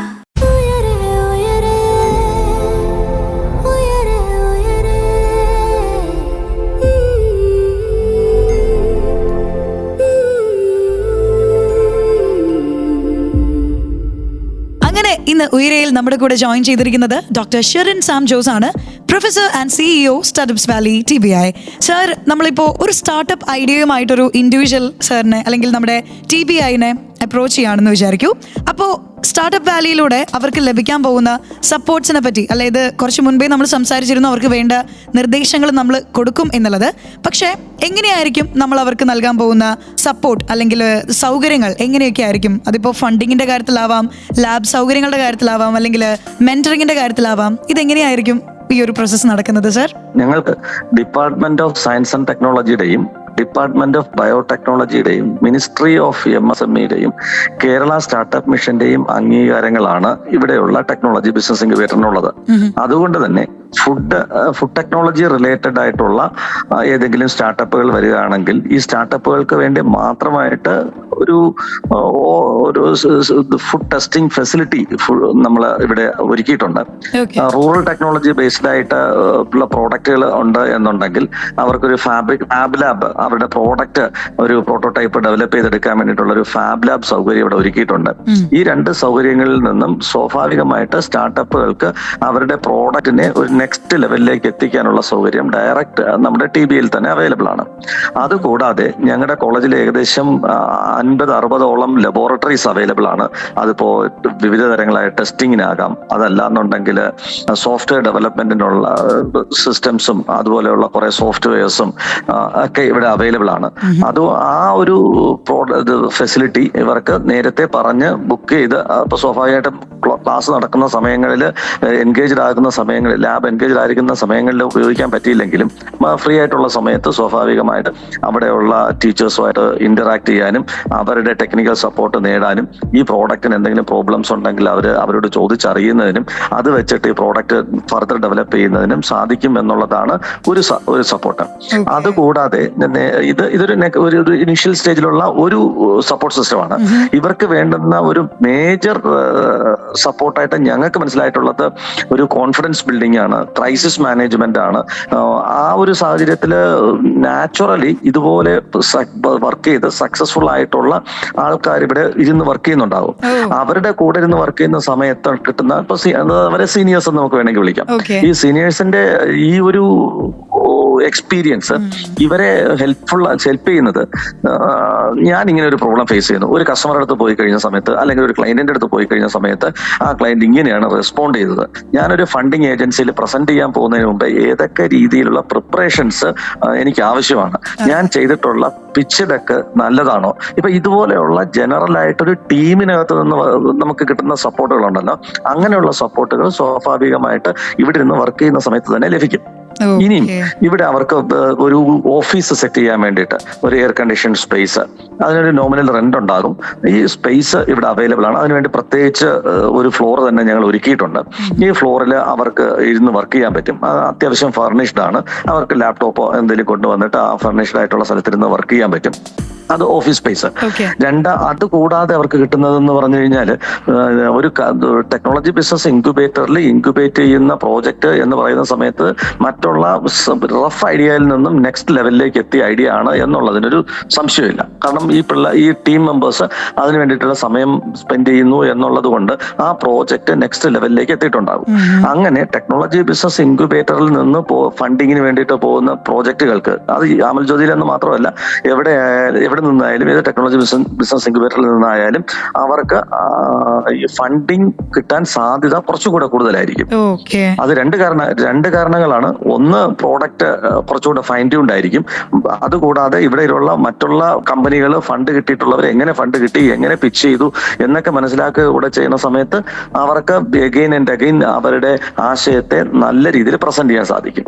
Speaker 2: ഇന്ന് ഉയരയിൽ നമ്മുടെ കൂടെ ജോയിൻ ചെയ്തിരിക്കുന്നത് ഡോക്ടർ ഷെറിൻ സാം ജോസ് ആണ്, professor and CEO startups valley TBI. Sir, നമ്മളിപ്പോൾ ഒരു സ്റ്റാർട്ടപ്പ് ഐഡിയയുമായിട്ടൊരു ഇൻഡിവിജ്വൽ സാറിനെ അല്ലെങ്കിൽ നമ്മുടെ TBIനെ അപ്രോച്ച് ചെയ്യുകയാണെന്ന് വിചാരിക്കൂ. അപ്പോൾ സ്റ്റാർട്ടപ്പ് വാലിയിലൂടെ അവർക്ക് ലഭിക്കാൻ പോകുന്ന സപ്പോർട്ട്സിനെ പറ്റി, അതായത് കുറച്ച് മുൻപേ നമ്മൾ സംസാരിച്ചിരുന്നു അവർക്ക് വേണ്ട നിർദ്ദേശങ്ങൾ നമ്മൾ കൊടുക്കും എന്നുള്ളത്. പക്ഷേ എങ്ങനെയായിരിക്കും നമ്മൾ അവർക്ക് നൽകാൻ പോകുന്ന സപ്പോർട്ട് അല്ലെങ്കിൽ സൗകര്യങ്ങൾ എങ്ങനെയൊക്കെ ആയിരിക്കും? അതിപ്പോൾ ഫണ്ടിങ്ങിൻ്റെ കാര്യത്തിലാവാം, ലാബ് സൗകര്യങ്ങളുടെ കാര്യത്തിലാവാം, അല്ലെങ്കിൽ മെന്ററിങ്ങിൻ്റെ കാര്യത്തിലാവാം. ഇതെങ്ങനെയായിരിക്കും ഈ ഒരു പ്രോസസ്സ് നടക്കുന്നത് സർ?
Speaker 3: ഞങ്ങൾക്ക് ഡിപ്പാർട്ട്മെന്റ് ഓഫ് സയൻസ് ആൻഡ് ടെക്നോളജിയുടെയും ഡിപ്പാർട്ട്മെന്റ് ഓഫ് ബയോടെക്നോളജിയുടെയും മിനിസ്ട്രി ഓഫ് MSMEയുടെയും കേരള സ്റ്റാർട്ടപ്പ് മിഷന്റെയും അംഗീകാരങ്ങളാണ് ഇവിടെയുള്ള ടെക്നോളജി ബിസിനസ് ഇൻക്യുബേറ്ററിനുള്ളത്. അതുകൊണ്ട് തന്നെ ഫുഡ് ടെക്നോളജി റിലേറ്റഡ് ആയിട്ടുള്ള ഏതെങ്കിലും സ്റ്റാർട്ടപ്പുകൾ വരികയാണെങ്കിൽ ഈ സ്റ്റാർട്ടപ്പുകൾക്ക് വേണ്ടി മാത്രമായിട്ട് ഒരു ഫുഡ് ടെസ്റ്റിംഗ് ഫെസിലിറ്റി നമ്മൾ ഇവിടെ ഒരുക്കിയിട്ടുണ്ട്. റൂറൽ ടെക്നോളജി ബേസ്ഡ് ആയിട്ട് ഉള്ള പ്രോഡക്റ്റുകൾ ഉണ്ട് എന്നുണ്ടെങ്കിൽ അവർക്കൊരു ഫാബ് ലാബ് അവരുടെ പ്രോഡക്റ്റ് ഒരു പ്രോട്ടോടൈപ്പ് ഡെവലപ്പ് ചെയ്തെടുക്കാൻ വേണ്ടിയിട്ടുള്ള ഒരു ഫാബ് ലാബ് സൗകര്യം ഇവിടെ ഒരുക്കിയിട്ടുണ്ട്. ഈ രണ്ട് സൗകര്യങ്ങളിൽ നിന്നും സ്വാഭാവികമായിട്ട് സ്റ്റാർട്ടപ്പുകൾക്ക് അവരുടെ പ്രോഡക്റ്റിനെ ഒരു നെക്സ്റ്റ് ലെവലിലേക്ക് എത്തിക്കാനുള്ള സൗകര്യം ഡയറക്റ്റ് നമ്മുടെ TBയിൽ തന്നെ അവൈലബിൾ ആണ്. അതുകൂടാതെ ഞങ്ങളുടെ കോളേജിൽ ഏകദേശം 50-60ഓളം ലബോറട്ടറീസ് അവൈലബിൾ ആണ്. അതിപ്പോ വിവിധ തരങ്ങളായ ടെസ്റ്റിങ്ങിനാകാം, അതല്ല എന്നുണ്ടെങ്കിൽ സോഫ്റ്റ്വെയർ ഡെവലപ്മെന്റിനുള്ള സിസ്റ്റംസും അതുപോലെയുള്ള കുറെ സോഫ്റ്റ്വെയർസും ഒക്കെ ഇവിടെ അവൈലബിൾ ആണ്. അത് ആ ഒരു ഫെസിലിറ്റി ഇവർക്ക് നേരത്തെ പറഞ്ഞ് ബുക്ക് ചെയ്ത് ഇപ്പൊ സ്വാഭാവികമായിട്ടും ക്ലാസ് നടക്കുന്ന സമയങ്ങളിൽ എൻഗേജ്ഡ് ആകുന്ന സമയങ്ങളിൽ ലാബ് എൻഗേജ്ഡ് ആയിരിക്കുന്ന സമയങ്ങളിൽ ഉപയോഗിക്കാൻ പറ്റിയില്ലെങ്കിലും ഫ്രീ ആയിട്ടുള്ള സമയത്ത് സ്വാഭാവികമായിട്ട് അവിടെയുള്ള ടീച്ചേഴ്സുമായിട്ട് ഇന്ററാക്ട് ചെയ്യാനും അവരുടെ ടെക്നിക്കൽ സപ്പോർട്ട് നേടാനും ഈ പ്രോഡക്റ്റിന് എന്തെങ്കിലും പ്രോബ്ലംസ് ഉണ്ടെങ്കിൽ അവരോട് ചോദിച്ചറിയുന്നതിനും അത് വെച്ചിട്ട് ഈ പ്രോഡക്റ്റ് ഫർദർ ഡെവലപ്പ് ചെയ്യുന്നതിനും സാധിക്കും എന്നുള്ളതാണ് ഒരു സപ്പോർട്ട്. അതുകൂടാതെ ഇതൊരു ഇനിഷ്യൽ സ്റ്റേജിലുള്ള ഒരു സപ്പോർട്ട് സിസ്റ്റമാണ്. ഇവർക്ക് വേണ്ടുന്ന ഒരു മേജർ സപ്പോർട്ടായിട്ട് ഞങ്ങൾക്ക് മനസ്സിലായിട്ടുള്ളത് ഒരു കോൺഫിഡൻസ് ബിൽഡിംഗ് ആണ്, ക്രൈസിസ് മാനേജ്മെന്റ് ആണ്. ആ ഒരു സാഹചര്യത്തിൽ നാച്ചുറലി ഇതുപോലെ വർക്ക് ചെയ്ത് സക്സസ്ഫുൾ ആയിട്ടുള്ള ആൾക്കാർ ഇവിടെ ഇരുന്ന് വർക്ക് ചെയ്യുന്നുണ്ടാവും. അവരുടെ കൂടെ ഇരുന്ന് വർക്ക് ചെയ്യുന്ന സമയത്ത് കിട്ടുന്ന അവരെ സീനിയേഴ്സ് എന്ന് നമുക്ക് വേണമെങ്കിൽ വിളിക്കാം. ഈ സീനിയേഴ്സിന്റെ ഈ ഒരു എക്സ്പീരിയൻസ് ഇവരെ ഹെൽപ്പ് ചെയ്യുന്നത്, ഞാൻ ഇങ്ങനെ ഒരു പ്രോബ്ലം ഫേസ് ചെയ്യുന്നു, ഒരു കസ്റ്റമറുടെ അടുത്ത് പോയി കഴിഞ്ഞ സമയത്ത് അല്ലെങ്കിൽ ഒരു ക്ലയന്റിന്റെ അടുത്ത് പോയി കഴിഞ്ഞ സമയത്ത് ആ ക്ലയന്റ് ഇങ്ങനെയാണ് റെസ്പോണ്ട് ചെയ്തത്. ഞാനൊരു ഫണ്ടിങ് ഏജൻസിയിൽ പ്രസന്റ് ചെയ്യാൻ പോകുന്നതിന് മുമ്പ് ഏതൊക്കെ രീതിയിലുള്ള പ്രിപ്പറേഷൻസ് എനിക്ക് ആവശ്യമാണ്, ഞാൻ ചെയ്തിട്ടുള്ള പിച്ച് ഡെക്ക് നല്ലതാണോ, ഇപ്പൊ ഇതുപോലെയുള്ള ജനറൽ ആയിട്ടൊരു ടീമിനകത്ത് നിന്ന് നമുക്ക് കിട്ടുന്ന സപ്പോർട്ടുകളുണ്ടല്ലോ, അങ്ങനെയുള്ള സപ്പോർട്ടുകൾ സ്വാഭാവികമായിട്ട് ഇവിടെ ഇരുന്ന് വർക്ക് ചെയ്യുന്ന സമയത്ത് തന്നെ ലഭിക്കും. ഇനിയും ഇവിടെ അവർക്ക് ഒരു ഓഫീസ് സെറ്റ് ചെയ്യാൻ വേണ്ടിയിട്ട് ഒരു എയർ കണ്ടീഷൻ സ്പേസ്, അതിനൊരു നോമിനൽ റെന്റ് ഉണ്ടാകും. ഈ സ്പേസ് ഇവിടെ അവൈലബിൾ ആണ്. അതിനുവേണ്ടി പ്രത്യേകിച്ച് ഒരു ഫ്ലോർ തന്നെ ഞങ്ങൾ ഒരുക്കിയിട്ടുണ്ട്. ഈ ഫ്ലോറിൽ അവർക്ക് ഇരുന്ന് വർക്ക് ചെയ്യാൻ പറ്റും. അത്യാവശ്യം ഫർണിഷ്ഡ് ആണ്. അവർക്ക് ലാപ്ടോപ്പോ എന്തെങ്കിലും കൊണ്ടുവന്നിട്ട് ആ ഫർണിഷ്ഡ് ആയിട്ടുള്ള സ്ഥലത്തിരുന്ന് വർക്ക് ചെയ്യാൻ പറ്റും. അത് ഓഫീസ് സ്പേസ്. അത് കൂടാതെ അവർക്ക് കിട്ടുന്നതെന്ന് പറഞ്ഞു കഴിഞ്ഞാൽ ഒരു ടെക്നോളജി ബിസിനസ് ഇൻക്യുബേറ്ററിൽ ഇൻക്യുബേറ്റ് ചെയ്യുന്ന പ്രോജക്റ്റ് എന്ന് പറയുന്ന സമയത്ത് മറ്റുള്ള റഫ് ഐഡിയയിൽ നിന്നും നെക്സ്റ്റ് ലെവലിലേക്ക് എത്തിയ ഐഡിയ ആണ് എന്നുള്ളതിനൊരു സംശയമില്ല. കാരണം ഈ ടീം മെമ്പേഴ്സ് അതിന് വേണ്ടിയിട്ടുള്ള സമയം സ്പെൻഡ് ചെയ്യുന്നു എന്നുള്ളത് കൊണ്ട് ആ പ്രോജക്റ്റ് നെക്സ്റ്റ് ലെവലിലേക്ക് എത്തിയിട്ടുണ്ടാകും. അങ്ങനെ ടെക്നോളജി ബിസിനസ് ഇൻക്യുബേറ്ററിൽ നിന്ന് ഫണ്ടിങ്ങിന് വേണ്ടിയിട്ട് പോകുന്ന പ്രോജക്റ്റുകൾക്ക്, അത് അമൽ ജ്യോതിയിൽ എന്ന് മാത്രമല്ല എവിടെ നിന്നായാലും ഏത് ടെക്നോളജി ബിസിനസ് ഇൻക്യുബേറ്ററിൽ നിന്നായാലും അവർക്ക് ഈ ഫണ്ടിങ് കിട്ടാൻ സാധ്യത കുറച്ചുകൂടെ കൂടുതലായിരിക്കും. അത് രണ്ട് കാരണങ്ങളാണ്. ഒന്ന്, പ്രോഡക്റ്റ് കുറച്ചുകൂടെ ഫൈൻ ട്യൂൺഡ് ആയിരിക്കും. അതുകൂടാതെ ഇവിടെയുള്ള മറ്റുള്ള കമ്പനികൾ ഫണ്ട് കിട്ടിയിട്ടുള്ളവർ എങ്ങനെ ഫണ്ട് കിട്ടി, എങ്ങനെ പിച്ച് ചെയ്തു എന്നൊക്കെ മനസ്സിലാക്കുക കൂടെ ചെയ്യുന്ന സമയത്ത് അവർക്ക് അഗെയിൻ ആൻഡ് അഗെയിൻ അവരുടെ ആശയത്തെ നല്ല രീതിയിൽ പ്രസന്റ് ചെയ്യാൻ സാധിക്കും.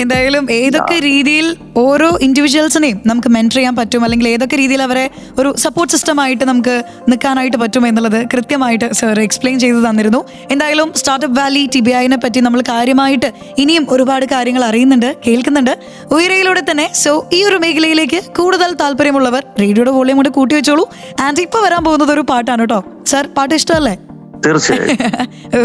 Speaker 2: എന്തായാലും ഏതൊക്കെ രീതിയിൽ ഓരോ ഇൻഡിവിജ്വൽസിനെയും നമുക്ക് മെന്റർ ചെയ്യാൻ പറ്റും, അല്ലെങ്കിൽ ഏതൊക്കെ രീതിയിൽ അവരെ ഒരു സപ്പോർട്ട് സിസ്റ്റം ആയിട്ട് നമുക്ക് നിൽക്കാനായിട്ട് പറ്റും എന്നുള്ളത് കൃത്യമായിട്ട് സർ എക്സ്പ്ലെയിൻ ചെയ്തു തന്നിരുന്നു. എന്തായാലും സ്റ്റാർട്ടപ്പ് വാലി TBIനെ പറ്റി നമ്മൾ കാര്യമായിട്ട് ഇനിയും ഒരുപാട് കാര്യങ്ങൾ അറിയുന്നുണ്ട്, കേൾക്കുന്നുണ്ട് ഉയരയിലൂടെ തന്നെ. സോ ഈ ഒരു മേഖലയിലേക്ക് കൂടുതൽ താല്പര്യമുള്ളവർ റേഡിയോയുടെ വോളിയം കൂടെ കൂട്ടി വെച്ചോളൂ. ആൻഡ് ഇപ്പൊ വരാൻ പോകുന്നത് ഒരു പാട്ടാണ് കേട്ടോ. സർ, പാട്ട് ഇഷ്ടമല്ലേ?
Speaker 3: തീർച്ചയായും.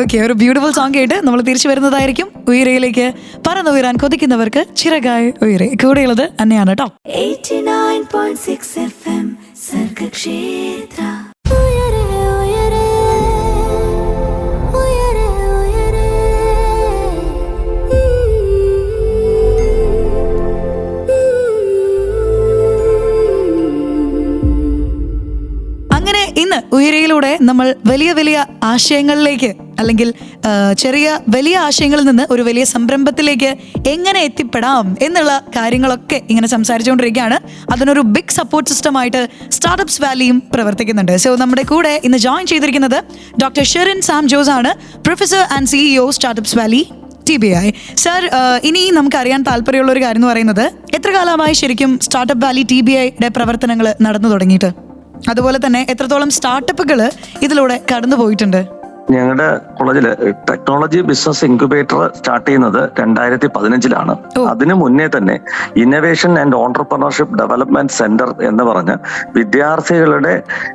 Speaker 2: ഓക്കെ, ഒരു ബ്യൂട്ടിഫുൾ സോങ് കേട്ട് നമ്മൾ തിരിച്ചു വരുന്നതായിരിക്കും. ഉയരയിലേക്ക് പറന്നുയരാൻ കൊതിക്കുന്നവർക്ക് ചിറകായ ഉയരെ. കൂടെയുള്ളത് തന്നെയാണ് കേട്ടോ.
Speaker 1: 89.6 FM സർഗക്ഷേത്ര.
Speaker 2: ഇന്ന് ഉയരയിലൂടെ നമ്മൾ വലിയ വലിയ ആശയങ്ങളിലേക്ക്, അല്ലെങ്കിൽ വലിയ ആശയങ്ങളിൽ നിന്ന് ഒരു വലിയ സംരംഭത്തിലേക്ക് എങ്ങനെ എത്തിപ്പെടാം എന്നുള്ള കാര്യങ്ങളൊക്കെ ഇങ്ങനെ സംസാരിച്ചുകൊണ്ടിരിക്കുകയാണ്. അതിനൊരു ബിഗ് സപ്പോർട്ട് സിസ്റ്റമായിട്ട് സ്റ്റാർട്ടപ്സ് വാലിയും പ്രവർത്തിക്കുന്നുണ്ട്. സോ നമ്മുടെ കൂടെ ഇന്ന് ജോയിൻ ചെയ്തിരിക്കുന്നത് ഡോക്ടർ ഷെറിൻ സാം ജോസ് ആണ്, professor and CEO startups valley TBI. Sir, ഇനി നമുക്ക് അറിയാൻ താല്പര്യമുള്ള ഒരു കാര്യം എന്ന് പറയുന്നത്, എത്ര കാലമായി ശരിക്കും സ്റ്റാർട്ടപ്പ് വാലി TBIയുടെ പ്രവർത്തനങ്ങൾ നടന്നു തുടങ്ങിയിട്ട്? അതുപോലെ തന്നെ എത്രത്തോളം സ്റ്റാർട്ടപ്പുകൾ ഇതിലൂടെ കടന്നു പോയിട്ടുണ്ട്?
Speaker 3: ഞങ്ങളുടെ കോളേജില് ടെക്നോളജി ബിസിനസ് ഇൻക്യുബേറ്റർ സ്റ്റാർട്ട് ചെയ്യുന്നത് 2015-ലാണ്. അതിനു മുന്നേ തന്നെ innovation and entrepreneurship development centre എന്ന് പറഞ്ഞ് വിദ്യാർത്ഥികളുടെ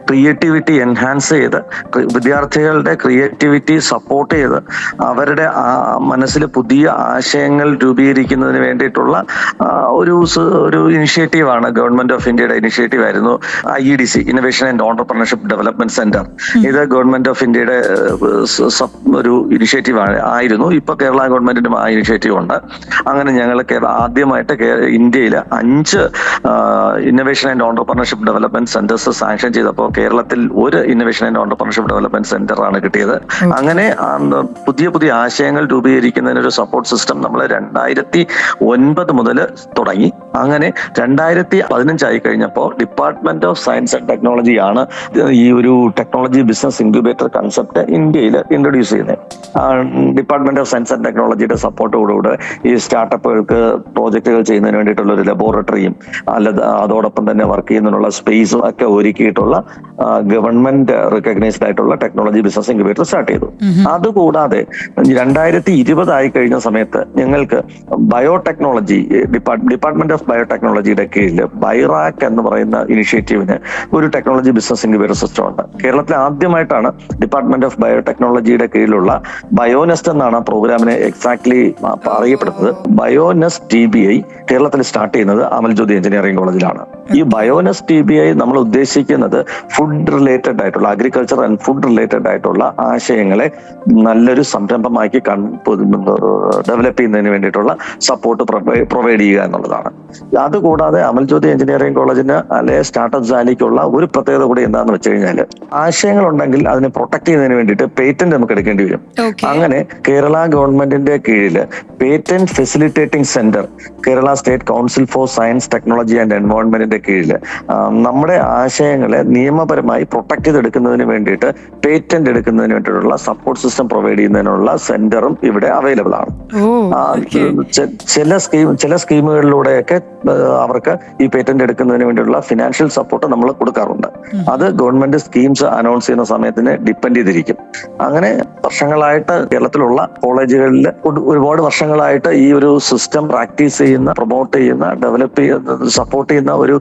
Speaker 3: ക്രിയേറ്റിവിറ്റി എൻഹാൻസ് ചെയ്ത്, വിദ്യാർത്ഥികളുടെ ക്രിയേറ്റിവിറ്റി സപ്പോർട്ട് ചെയ്ത്, അവരുടെ മനസ്സിൽ പുതിയ ആശയങ്ങൾ രൂപീകരിക്കുന്നതിന് വേണ്ടിയിട്ടുള്ള ഒരു ഇനിഷ്യേറ്റീവാണ്. ഗവൺമെന്റ് ഓഫ് ഇന്ത്യയുടെ ഇനിഷ്യേറ്റീവ് ആയിരുന്നു IEDC, innovation and entrepreneurship development centre. ഇത് ഗവൺമെന്റ് ഓഫ് ഇന്ത്യയുടെ ഒരു ഇനിഷ്യേറ്റീവ് ആയിരുന്നു. ഇപ്പൊ കേരള ഗവൺമെന്റിനും ആ ഇനിഷ്യേറ്റീവ് ഉണ്ട്. അങ്ങനെ ഞങ്ങൾ ആദ്യമായിട്ട് ഇന്ത്യയിൽ 5 innovation and entrepreneurship development centres sanction ചെയ്തപ്പോൾ കേരളത്തിൽ ഒരു innovation and entrepreneurship development centre ആണ് കിട്ടിയത്. അങ്ങനെ പുതിയ പുതിയ ആശയങ്ങൾ രൂപീകരിക്കുന്നതിനൊരു സപ്പോർട്ട് സിസ്റ്റം നമ്മൾ 2009 മുതൽ തുടങ്ങി. അങ്ങനെ 2015 ആയി കഴിഞ്ഞപ്പോൾ department of science and technology ആണ് ഈ ഒരു ടെക്നോളജി ബിസിനസ് ഇൻക്യുബേറ്റർ കൺസെപ്റ്റ് ഇന്ത്യയിൽ ഇൻട്രൊഡ്യൂസ് ചെയ്യുന്നത്. ഡിപ്പാർട്ട്മെന്റ് ഓഫ് സയൻസ് ആൻഡ് ടെക്നോളജിയുടെ സപ്പോർട്ടോടുകൂടെ ഈ സ്റ്റാർട്ടപ്പുകൾക്ക് പ്രോജക്റ്റുകൾ ചെയ്യുന്നതിന് വേണ്ടിയിട്ടുള്ള ഒരു ലബോറട്ടറിയും അതോടൊപ്പം തന്നെ വർക്ക് ചെയ്യുന്നതിനുള്ള സ്പേസും ഒക്കെ ഒരുക്കിയിട്ടുള്ള ഗവൺമെന്റ് റിക്കഗ്നൈസ്ഡ് ആയിട്ടുള്ള ടെക്നോളജി ബിസിനസ് ഇൻക്യുബേറ്റർ സ്റ്റാർട്ട് ചെയ്തു. അതുകൂടാതെ 2020 ആയി കഴിഞ്ഞ സമയത്ത് ഞങ്ങൾക്ക് ബയോടെക്നോളജി ഡിപ്പാർട്ട്മെന്റ് ഓഫ് ബയോടെക്നോളജിയുടെ കീഴിൽ ബൈറാക്ക് എന്ന് പറയുന്ന ഇനിഷ്യേറ്റീവിന് ഒരു ടെക്നോളജി ബിസിനസ് ഇൻക്യുബേറ്റർ സിസ്റ്റം ഉണ്ട്. കേരളത്തിൽ ആദ്യമായിട്ടാണ് ഡിപ്പാർട്ട്മെന്റ് ഓഫ് ബയോടെക്നോളജിയുടെ കീഴിലുള്ള ബയോനെസ്റ്റ് എന്നാണ് ആ പ്രോഗ്രാമിനെ എക്സാക്ട്ലി അറിയപ്പെടുന്നത്. ബയോനെസ്റ്റ് TBI കേരളത്തിൽ സ്റ്റാർട്ട് ചെയ്യുന്നത് അമൽജ്യോതി എഞ്ചിനീയറിംഗ് കോളേജിലാണ്. ഈ ബയോനെസ്റ്റ് TBI നമ്മൾ ഉദ്ദേശിക്കുന്നത് ഫുഡ് റിലേറ്റഡ് ആയിട്ടുള്ള, അഗ്രികൾച്ചർ ആൻഡ് ഫുഡ് റിലേറ്റഡ് ആയിട്ടുള്ള ആശയങ്ങളെ നല്ലൊരു സംരംഭമാക്കി ഡെവലപ്പ് ചെയ്യുന്നതിന് വേണ്ടിയിട്ടുള്ള സപ്പോർട്ട് പ്രൊവൈഡ് ചെയ്യുക എന്നുള്ളതാണ്. അതുകൂടാതെ അമൽജ്യോതി എഞ്ചിനീയറിംഗ് കോളേജിന് അല്ലെങ്കിൽ സ്റ്റാർട്ടപ്പ് വാലിക്കുള്ള ഒരു പ്രത്യേകത കൂടി എന്താണെന്ന് വെച്ച് കഴിഞ്ഞാൽ, ആശയങ്ങൾ ഉണ്ടെങ്കിൽ അതിനെ പ്രൊട്ടക്ട് ചെയ്യുന്നതിന് വേണ്ടിയിട്ട് പേറ്റന്റ് നമുക്ക് എടുക്കേണ്ടി വരും. അങ്ങനെ കേരള ഗവൺമെന്റിന്റെ കീഴിൽ patent facilitating centre, Kerala state council for science technology and എൻവയോൺമെന്റിന്റെ കീഴിൽ നമ്മുടെ ആശയങ്ങളെ നിയമപരമായി പ്രൊട്ടക്ട് ചെയ്തെടുക്കുന്നതിന് വേണ്ടിയിട്ട്, പേറ്റന്റ് എടുക്കുന്നതിന് വേണ്ടിയിട്ടുള്ള സപ്പോർട്ട് സിസ്റ്റം പ്രൊവൈഡ് ചെയ്യുന്നതിനുള്ള സെന്ററും ഇവിടെ അവൈലബിൾ ആണ്. ചില സ്കീമുകളിലൂടെയൊക്കെ അവർക്ക് ഈ പേറ്റന്റ് എടുക്കുന്നതിന് വേണ്ടിയുള്ള ഫിനാൻഷ്യൽ സപ്പോർട്ട് നമ്മൾ കൊടുക്കാറുണ്ട്. അത് ഗവൺമെന്റ് സ്കീംസ് അനൗൺസ് ചെയ്യുന്ന സമയത്തിന് ഡിപ്പെൻഡ് ചെയ്തിരിക്കും. അങ്ങനെ വർഷങ്ങളായിട്ട് കേരളത്തിലുള്ള കോളേജുകളിൽ ഒരുപാട് വർഷങ്ങളായിട്ട് ഈ ഒരു സിസ്റ്റം പ്രാക്ടീസ് ചെയ്യുന്ന, പ്രൊമോട്ട് ചെയ്യുന്ന, ഡെവലപ്പ് ചെയ്യുന്ന, സപ്പോർട്ട് ചെയ്യുന്ന ഒരു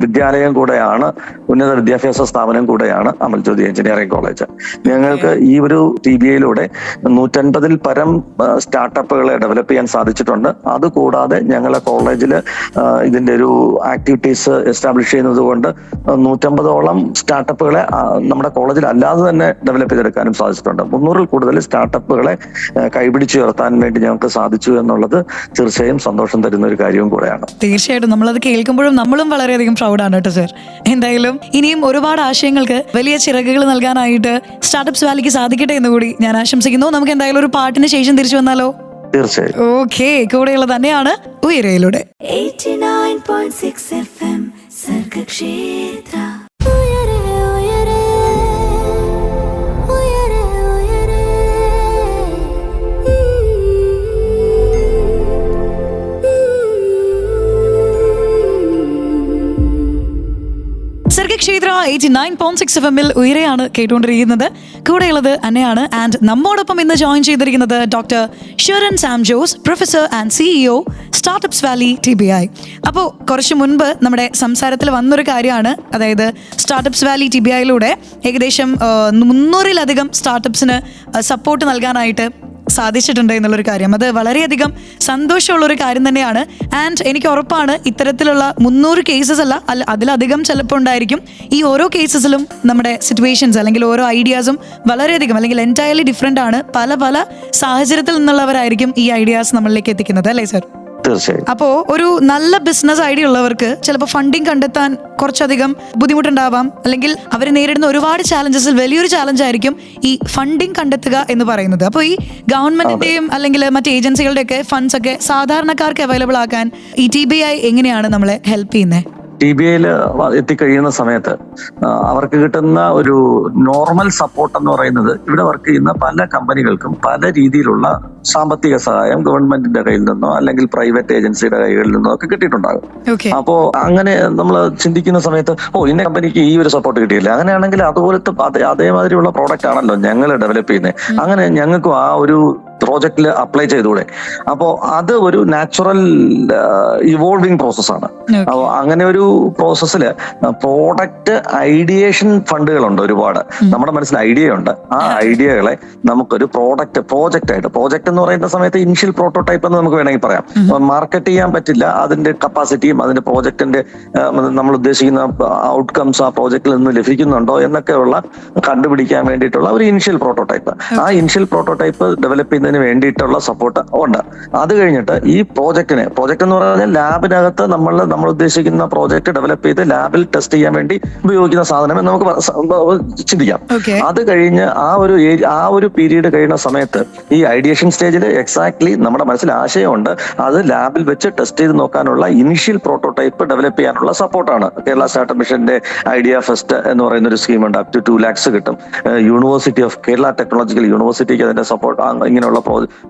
Speaker 3: വിദ്യാലയം കൂടെയാണ്, ഉന്നത വിദ്യാഭ്യാസ സ്ഥാപനം കൂടെയാണ് അമൽജ്യോതി എഞ്ചിനീയറിംഗ് കോളേജ്. ഞങ്ങൾക്ക് ഈ ഒരു TBIയിലൂടെ 150-ൽ പരം സ്റ്റാർട്ടപ്പുകളെ ഡെവലപ്പ് ചെയ്യാൻ സാധിച്ചിട്ടുണ്ട്. അതുകൂടാതെ ഞങ്ങളെ കോളേജിൽ ഇതിന്റെ ഒരു ആക്ടിവിറ്റീസ് എസ്റ്റാബ്ലിഷ് ചെയ്യുന്നത് കൊണ്ട് 150ഓളം സ്റ്റാർട്ടപ്പുകളെ നമ്മുടെ കോളേജിൽ അല്ലാതെ തന്നെ ഡെവലപ്പ് ചെയ്തെടുക്കാനും സാധിച്ചിട്ടുണ്ട്. 300-ൽ കൂടുതൽ സ്റ്റാർട്ടപ്പുകളെ കൈപിടിച്ചു ഉയർത്താൻ വേണ്ടി ഞങ്ങൾക്ക് സാധിച്ചു എന്നുള്ളത് തീർച്ചയായും സന്തോഷം തരുന്ന ഒരു കാര്യവും കൂടെയാണ്.
Speaker 2: തീർച്ചയായിട്ടും നമ്മളത് കേൾക്കുമ്പോഴും നമ്മളും വളരെയധികം പ്രൗഡാണ് കേട്ടോ സർ. എന്തായാലും ഇനിയും ഒരുപാട് ആശയങ്ങൾക്ക് വലിയ ചിറകുകൾ നൽകാനായിട്ട് സ്റ്റാർട്ടപ്സ് വാലിക്ക് സാധിക്കട്ടെ എന്ന് കൂടി ഞാൻ ആശംസിക്കുന്നു. നമുക്ക് എന്തായാലും ഒരു പാട്ടിന് ശേഷം തിരിച്ചു വന്നാലോ?
Speaker 3: തീർച്ചയായും.
Speaker 2: ഓക്കെ, കൂടെയുള്ള തന്നെയാണ് ഉയരയിലൂടെ
Speaker 1: 89.6 FM സർഗക്ഷേത്ര.
Speaker 2: സർഗക്ഷേത്ര 89.6 FM-ൽ ഉയരെയാണ് കേട്ടുകൊണ്ടിരിക്കുന്നത്. കൂടെയുള്ളത് അന്നയാണ്. ആൻഡ് നമ്മോടൊപ്പം ഇന്ന് ജോയിൻ ചെയ്തിരിക്കുന്നത് doctor Sherin Sam Jose, professor and CEO startups valley TBI. അപ്പോൾ കുറച്ച് മുൻപ് നമ്മുടെ സംസാരത്തിൽ വന്നൊരു കാര്യമാണ്, അതായത് സ്റ്റാർട്ടപ്സ് വാലി TBIയിലൂടെ ഏകദേശം 300-ലധികം സ്റ്റാർട്ടപ്സിന് സപ്പോർട്ട് നൽകാനായിട്ട് സാധിച്ചിട്ടുണ്ട് എന്നുള്ളൊരു കാര്യം. അത് വളരെയധികം സന്തോഷമുള്ളൊരു കാര്യം തന്നെയാണ്. ആൻഡ് എനിക്ക് ഉറപ്പാണ് ഇത്തരത്തിലുള്ള 300 കേസസ് അല്ല, അതിലധികം ചിലപ്പോൾ ഉണ്ടായിരിക്കും. ഈ ഓരോ കേസസിലും നമ്മുടെ സിറ്റുവേഷൻസ് അല്ലെങ്കിൽ ഓരോ ഐഡിയാസും വളരെയധികം അല്ലെങ്കിൽ എൻറ്റയർലി ഡിഫറെൻ്റ് ആണ്. പല പല സാഹചര്യത്തിൽ നിന്നുള്ളവരായിരിക്കും ഈ ഐഡിയാസ് നമ്മളിലേക്ക് എത്തിക്കുന്നത്, അല്ലേ സർ? അപ്പോ ഒരു നല്ല ബിസിനസ് ഐഡിയ ഉള്ളവർക്ക് ചിലപ്പോൾ ഫണ്ടിങ് കണ്ടെത്താൻ കുറച്ചധികം ബുദ്ധിമുട്ടുണ്ടാവാം, അല്ലെങ്കിൽ അവർ നേരിടുന്ന ഒരുപാട് ചാലഞ്ചസിൽ വലിയൊരു ചാലഞ്ച് ആയിരിക്കും ഈ ഫണ്ടിങ് കണ്ടെത്തുക എന്ന് പറയുന്നത്. അപ്പോൾ ഈ ഗവൺമെന്റിന്റെയും അല്ലെങ്കിൽ മറ്റ് ഏജൻസികളുടെ ഒക്കെ ഫണ്ട്സ് ഒക്കെ സാധാരണക്കാർക്ക് അവൈലബിൾ ആക്കാൻ ഈ TBI എങ്ങനെയാണ് നമ്മളെ ഹെൽപ്പ് ചെയ്യുന്നത്?
Speaker 3: TBIയിൽ എത്തിക്കഴിയുന്ന സമയത്ത് അവർക്ക് കിട്ടുന്ന ഒരു നോർമൽ സപ്പോർട്ട് എന്ന് പറയുന്നത്, ഇവിടെ വർക്ക് ചെയ്യുന്ന പല കമ്പനികൾക്കും പല രീതിയിലുള്ള സാമ്പത്തിക സഹായം ഗവൺമെന്റിന്റെ കയ്യിൽ നിന്നോ അല്ലെങ്കിൽ പ്രൈവറ്റ് ഏജൻസിയുടെ കൈകളിൽ നിന്നോ ഒക്കെ കിട്ടിയിട്ടുണ്ടാകും. അപ്പോ അങ്ങനെ നമ്മൾ ചിന്തിക്കുന്ന സമയത്ത് ഇന്ന കമ്പനിക്ക് ഈ ഒരു സപ്പോർട്ട് കിട്ടിയില്ല, അങ്ങനെയാണെങ്കിൽ അതുപോലത്തെ അതേമാതിരിയുള്ള പ്രോഡക്റ്റ് ആണല്ലോ ഞങ്ങൾ ഡെവലപ്പ് ചെയ്യുന്നത്, അങ്ങനെ ഞങ്ങൾക്കും ആ ഒരു പ്രോജക്റ്റിൽ അപ്ലൈ ചെയ്തുകൂടെ? അപ്പോൾ അത് ഒരു നാച്ചുറൽ ഇവോൾവിംഗ് പ്രോസസ്സാണ്. അപ്പോൾ അങ്ങനെ ഒരു പ്രോസസ്സിൽ പ്രോഡക്റ്റ് ഐഡിയേഷൻ ഫണ്ടുകളുണ്ട് ഒരുപാട്. നമ്മുടെ മനസ്സിൽ ഐഡിയ ഉണ്ട്, ആ ഐഡിയകളെ നമുക്കൊരു പ്രോജക്റ്റ് ആയിട്ട്, പ്രോജക്റ്റ് എന്ന് പറയുന്ന സമയത്ത് ഇനിഷ്യൽ പ്രോട്ടോടൈപ്പ് എന്ന് നമുക്ക് വേണമെങ്കിൽ പറയാം. മാർക്കറ്റ് ചെയ്യാൻ പറ്റില്ല, അതിന്റെ കപ്പാസിറ്റിയും അതിന്റെ പ്രോജക്റ്റിന്റെ നമ്മൾ ഉദ്ദേശിക്കുന്ന ഔട്ട്കംസ് ആ പ്രോജക്റ്റിൽ നിന്ന് ലഭിക്കുന്നുണ്ടോ എന്നൊക്കെയുള്ള കണ്ടുപിടിക്കാൻ വേണ്ടിയിട്ടുള്ള ഒരു ഇനിഷ്യൽ പ്രോട്ടോടൈപ്പ്. ആ ഇനിഷ്യൽ പ്രോട്ടോടൈപ്പ് ഡെവലപ്പ് ചെയ്യുന്നതിന് വേണ്ടിയിട്ടുള്ള സപ്പോർട്ട് ഉണ്ട്. അത് കഴിഞ്ഞിട്ട് ഈ പ്രോജക്റ്റ് എന്ന് പറഞ്ഞാൽ ലാബിനകത്ത് നമ്മൾ ഉദ്ദേശിക്കുന്ന പ്രോജക്റ്റ് ഡെവലപ്പ് ചെയ്ത് ലാബിൽ ടെസ്റ്റ് ചെയ്യാൻ വേണ്ടി ഉപയോഗിക്കുന്ന സാധനം എന്ന് നമുക്ക് ചിന്തിക്കാം. അത് കഴിഞ്ഞ് ആ ഒരു പീരീഡ് കഴിയുന്ന സമയത്ത് ഈ ഐഡിയേഷൻ സ്റ്റേജിൽ എക്സാക്ട്ലി നമ്മുടെ മനസ്സിൽ ആശയമുണ്ട്, അത് ലാബിൽ വെച്ച് ടെസ്റ്റ് ചെയ്ത് നോക്കാനുള്ള ഇനിഷ്യൽ പ്രോട്ടോടൈപ്പ് ഡെവലപ്പ് ചെയ്യാനുള്ള സപ്പോർട്ടാണ്. കേരള സ്റ്റാർട്ടപ്പ് മിഷന്റെ ഐഡിയ ഫെസ്റ്റ് എന്ന് പറയുന്ന ഒരു സ്കീമുണ്ട്, അപ് ടു 2 lakhs കിട്ടും. യൂണിവേഴ്സിറ്റി ഓഫ് കേരള ടെക്നോളജിക്കൽ യൂണിവേഴ്സിറ്റിക്ക് അതിന്റെ സപ്പോർട്ട്, ഇങ്ങനെയുള്ള